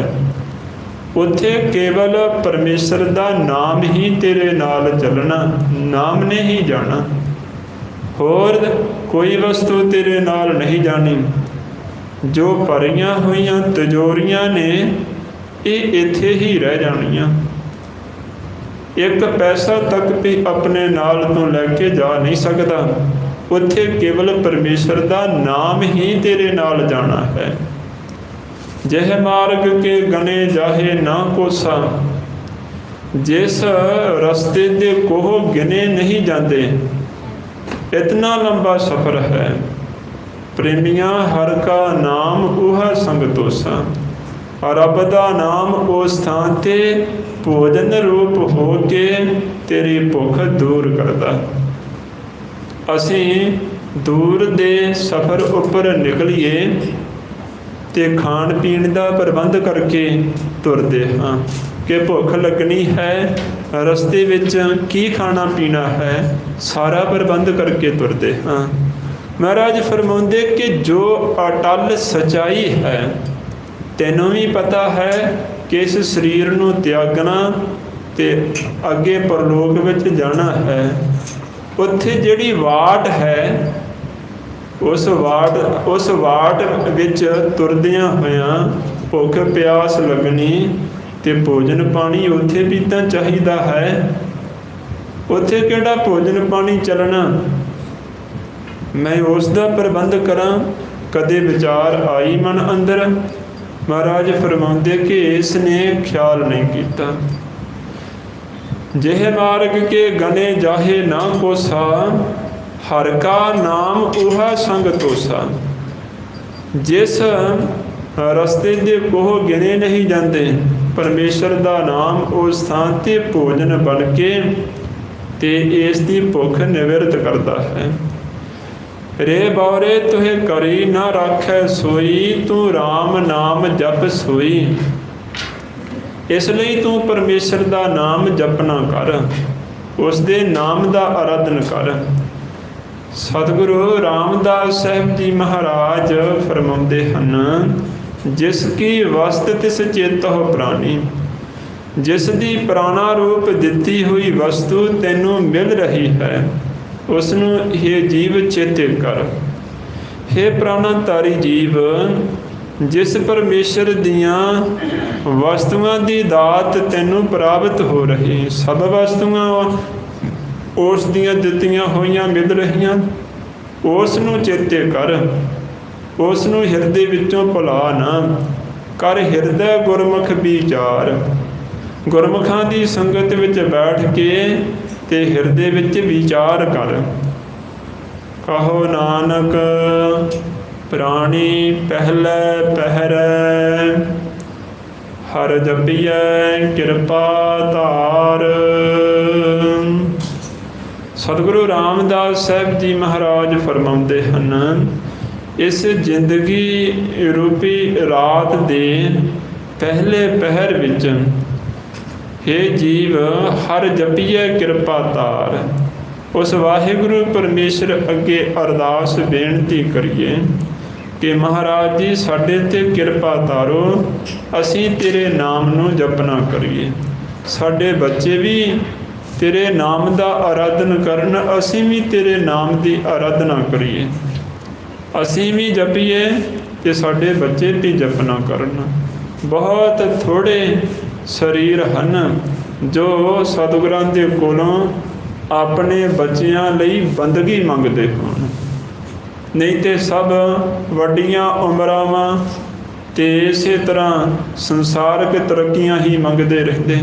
उत्थे केवल परमेश्वर दा नाम ही तेरे नाल चलना, नाम ने ही जाना। होर कोई वस्तु तेरे नाल नहीं जानी। जो भरियां होईयां तिजोरियां ने ये इत्थे ही रह जानियां। एक पैसा तक भी अपने नाल तो लैके जा नहीं सकता। उत्थे केवल परमेश्वर दा नाम ही तेरे नाल जाना है। जह मार्ग के गने जाहे ना कोसा। जिस रस्ते दे कोह गिने नहीं जाते, इतना लंबा सफर है। प्रेमिया हर का नाम उहा संग तोसा। रब दा नाम उस स्थान ते भोजन रूप हो के तेरी भुख दूर करदा। ਅਸੀਂ ਦੂਰ ਦੇ ਸਫ਼ਰ ਉੱਪਰ ਨਿਕਲੀਏ ਤੇ ਖਾਣ ਪੀਣ ਦਾ ਪ੍ਰਬੰਧ ਕਰਕੇ ਤੁਰਦੇ ਹਾਂ ਕਿ ਭੁੱਖ ਲੱਗਣੀ ਹੈ, ਰਸਤੇ ਵਿੱਚ ਕੀ ਖਾਣਾ ਪੀਣਾ ਹੈ, ਸਾਰਾ ਪ੍ਰਬੰਧ ਕਰਕੇ ਤੁਰਦੇ ਹਾਂ। ਮਹਾਰਾਜ ਫਰਮਾਉਂਦੇ ਕਿ ਜੋ ਅਟਲ ਸਚਾਈ ਹੈ, ਤੈਨੂੰ ਵੀ ਪਤਾ ਹੈ ਕਿ ਇਸ ਸਰੀਰ ਨੂੰ ਤਿਆਗਣਾ ਤੇ ਅੱਗੇ ਪਰਲੋਕ ਵਿੱਚ ਜਾਣਾ ਹੈ। ਉੱਥੇ ਜਿਹੜੀ ਵਾਟ ਹੈ ਉਸ ਵਾਟ ਵਿੱਚ ਤੁਰਦਿਆਂ ਹੋਇਆਂ ਭੁੱਖ ਪਿਆਸ ਲੱਗਣੀ ਤੇ ਭੋਜਨ ਪਾਣੀ ਉੱਥੇ ਵੀ ਤਾਂ ਚਾਹੀਦਾ ਹੈ। ਉੱਥੇ ਕਿਹੜਾ ਭੋਜਨ ਪਾਣੀ ਚੱਲਣਾ, ਮੈਂ ਉਸ ਦਾ ਪ੍ਰਬੰਧ ਕਰਾਂ, ਕਦੇ ਵਿਚਾਰ ਆਈ ਮਨ ਅੰਦਰ। ਮਹਾਰਾਜ ਫਰਮਾਉਂਦੇ ਕਿ ਇਸ ਨੇ ਖਿਆਲ ਨਹੀਂ ਕੀਤਾ। जेह मार्ग के गने जाहे ना कोसा। हर का नाम उहा संग तोसा। जिस रस्ते दे कोह गिने नहीं जाते, परमेश्वर दा नाम उस स्थान ते भोजन बन के ते इस दी भुख निवृत्त करता है। रे बौरे तुहे करी ना राखै सोई। तू राम नाम जप सोई। इस लिए तू परमेश्वर का नाम जपना कर, उसके नाम का आराधन कर। सतगुरु रामदास साहब जी महाराज फरमाते हैं, जिसकी वस्त तिस चेत हो प्राणी। जिसकी प्राणा रूप दिती हुई वस्तु तैनू मिल रही है, उसनू हे जीव चेते कर। हे प्राणाधारी जीव, जिस परमेश्वर दियां वस्तुआं दी दात तैनू प्राप्त हो रही, सब वस्तुआं उस दियां दित्तियां होईयां मिल रहीआं, उस नू चेते कर। उस नू हिरदे विचों भुला ना कर। हिरदे गुरमुख विचार। गुरमुखां दी संगत विच बैठ के ते हिरदे विच विचार कर। कहो नानक प्राणी पहले पहरै। हर जपिए किरपा धार। सतगुरु रामदास साहब जी महाराज फरमाते हैं, इस जिंदगी रूपी रात दे पहले पहर विच हे जीव हर जपिए किरपा धार। उस वाहिगुरु परमेश्वर अगे अरदास बेनती करिए कि महाराज जी साडे ते किरपा तारो, असी तेरे नाम नू जपना करिए। साडे बच्चे भी तेरे नाम दा आराधन करन, असी भी तेरे नाम दी आराधना करिए। असी भी जपीए ते साडे बच्चे भी जपना करन। ਬਹੁਤ ਥੋੜ੍ਹੇ ਸਰੀਰ ਹਨ ਜੋ ਸਤਿਗੁਰਾਂ ਦੇ ਕੋਲੋਂ ਆਪਣੇ ਬੱਚਿਆਂ ਲਈ ਬੰਦਗੀ ਮੰਗਦੇ ਹੋਣ, ਨਹੀਂ ਤੇ ਸਭ ਵੱਡੀਆਂ ਉਮਰਾਵਾਂ ਤੇ ਇਸੇ ਤਰ੍ਹਾਂ ਸੰਸਾਰਕ ਤਰੱਕੀਆਂ ਹੀ ਮੰਗਦੇ ਰਹਿੰਦੇ।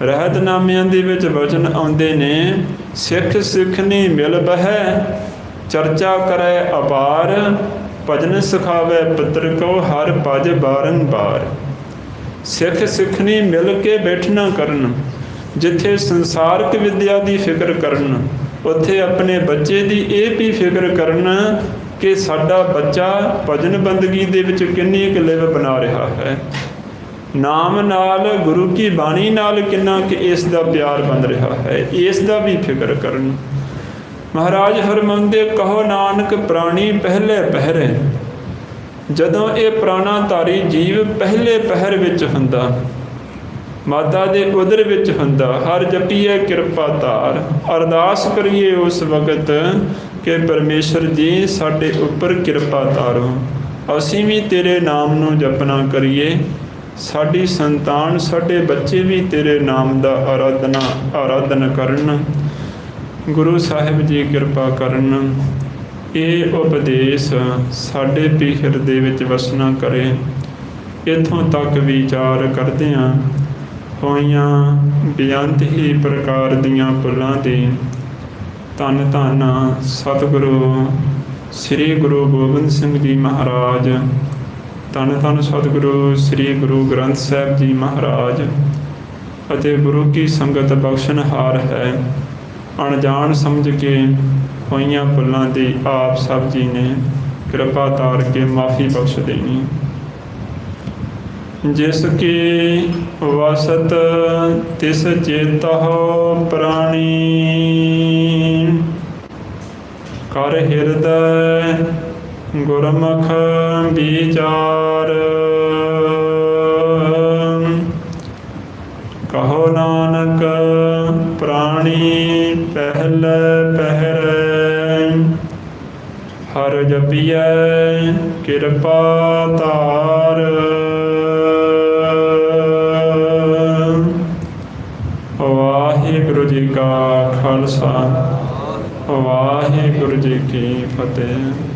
ਰਹਿਤਨਾਮਿਆਂ ਦੇ ਵਿੱਚ ਵਚਨ ਆਉਂਦੇ ਨੇ, ਸਿੱਖ ਸਿੱਖਣੀ ਮਿਲ ਬਹਿ, ਚਰਚਾ ਕਰੈ ਅਪਾਰ, ਭਜਨ ਸਿਖਾਵੇ ਪੁੱਤਰ ਕੋ ਹਰ ਭਜ ਬਾਰੰਬਾਰ। ਸਿੱਖ ਸਿੱਖਣੀ ਮਿਲ ਕੇ ਬੈਠਣਾ ਕਰਨ, ਜਿੱਥੇ ਸੰਸਾਰਕ ਵਿਦਿਆ ਦੀ ਫਿਕਰ ਕਰਨ, ਉੱਥੇ ਆਪਣੇ ਬੱਚੇ ਦੀ ਇਹ ਵੀ ਫਿਕਰ ਕਰਨ ਕਿ ਸਾਡਾ ਬੱਚਾ ਭਜਨ ਬੰਦਗੀ ਦੇ ਵਿੱਚ ਕਿੰਨੀ ਕੁ ਲਿਵ ਬਣਾ ਰਿਹਾ ਹੈ, ਨਾਮ ਨਾਲ ਗੁਰੂ ਕੀ ਬਾਣੀ ਨਾਲ ਕਿੰਨਾ ਕਿ ਇਸ ਦਾ ਪਿਆਰ ਬਣ ਰਿਹਾ ਹੈ, ਇਸ ਦਾ ਵੀ ਫਿਕਰ ਕਰਨ। ਮਹਾਰਾਜ ਫਰਮਾਉਂਦੇ, ਕਹੋ ਨਾਨਕ ਪ੍ਰਾਣੀ ਪਹਿਲੇ ਪਹਿਰੇ। ਜਦੋਂ ਇਹ ਪ੍ਰਾਣਾਧਾਰੀ ਜੀਵ ਪਹਿਲੇ ਪਹਿਰ ਵਿੱਚ ਹੁੰਦਾ, ਮਾਤਾ ਦੇ ਉਦਰ ਵਿੱਚ ਹੁੰਦਾ, ਹਰ ਜਪੀਏ ਕਿਰਪਾ ਧਾਰ, ਅਰਦਾਸ ਕਰੀਏ ਉਸ ਵਕਤ ਕਿ ਪਰਮੇਸ਼ਰ ਜੀ ਸਾਡੇ ਉੱਪਰ ਕਿਰਪਾ ਧਾਰੋ, ਅਸੀਂ ਵੀ ਤੇਰੇ ਨਾਮ ਨੂੰ ਜਪਣਾ ਕਰੀਏ, ਸਾਡੀ ਸੰਤਾਨ ਸਾਡੇ ਬੱਚੇ ਵੀ ਤੇਰੇ ਨਾਮ ਦਾ ਆਰਾਧਨਾ ਕਰਨ। ਗੁਰੂ ਸਾਹਿਬ ਜੀ ਕਿਰਪਾ ਕਰਨ, ਇਹ ਉਪਦੇਸ਼ ਸਾਡੇ ਵੀ ਹਿਰਦੇ ਵਿੱਚ ਵਸਣਾ ਕਰੇ। ਇੱਥੋਂ ਤੱਕ ਵਿਚਾਰ ਕਰਦਿਆਂ ਹੋਈਆਂ ਬੇਅੰਤ ਹੀ ਪ੍ਰਕਾਰ ਦੀਆਂ ਭੁੱਲਾਂ ਦੀ ਧੰਨ ਧੰਨ ਸਤਿਗੁਰੂ ਸ੍ਰੀ ਗੁਰੂ ਗੋਬਿੰਦ ਸਿੰਘ ਜੀ ਮਹਾਰਾਜ, ਧੰਨ ਧੰਨ ਸਤਿਗੁਰੂ ਸ੍ਰੀ ਗੁਰੂ ਗ੍ਰੰਥ ਸਾਹਿਬ ਜੀ ਮਹਾਰਾਜ ਅਤੇ ਗੁਰੂ ਕੀ ਸੰਗਤ ਬਖਸ਼ਣਹਾਰ ਹੈ। ਅਣਜਾਣ ਸਮਝ ਕੇ ਹੋਈਆਂ ਭੁੱਲਾਂ ਦੀ ਆਪ ਸਭ ਜੀ ਨੇ ਕਿਰਪਾ ਧਾਰ ਕੇ ਮਾਫੀ ਬਖਸ਼ ਦੇਣੀ। ਜਿਸ ਕੀ ਵਸਤ ਤਿਸ ਚੇਤਹੁ ਪ੍ਰਾਣੀ, ਕਰ ਹਿਰਦੈ ਗੁਰਮੁਖ ਵਿਚਾਰ। ਕਹੋ ਨਾਨਕ ਪ੍ਰਾਣੀ ਪਹਿਲੇ ਪਹਿਰੇ, ਹਰ ਜਪੀਐ ਕਿਰਪਾ ਧਾਰ। ਵਾਹਿਗੁਰੂ ਜੀ ਕਾ ਖਾਲਸਾ, ਵਾਹਿਗੁਰੂ ਜੀ ਕੀ ਫਤਿਹ।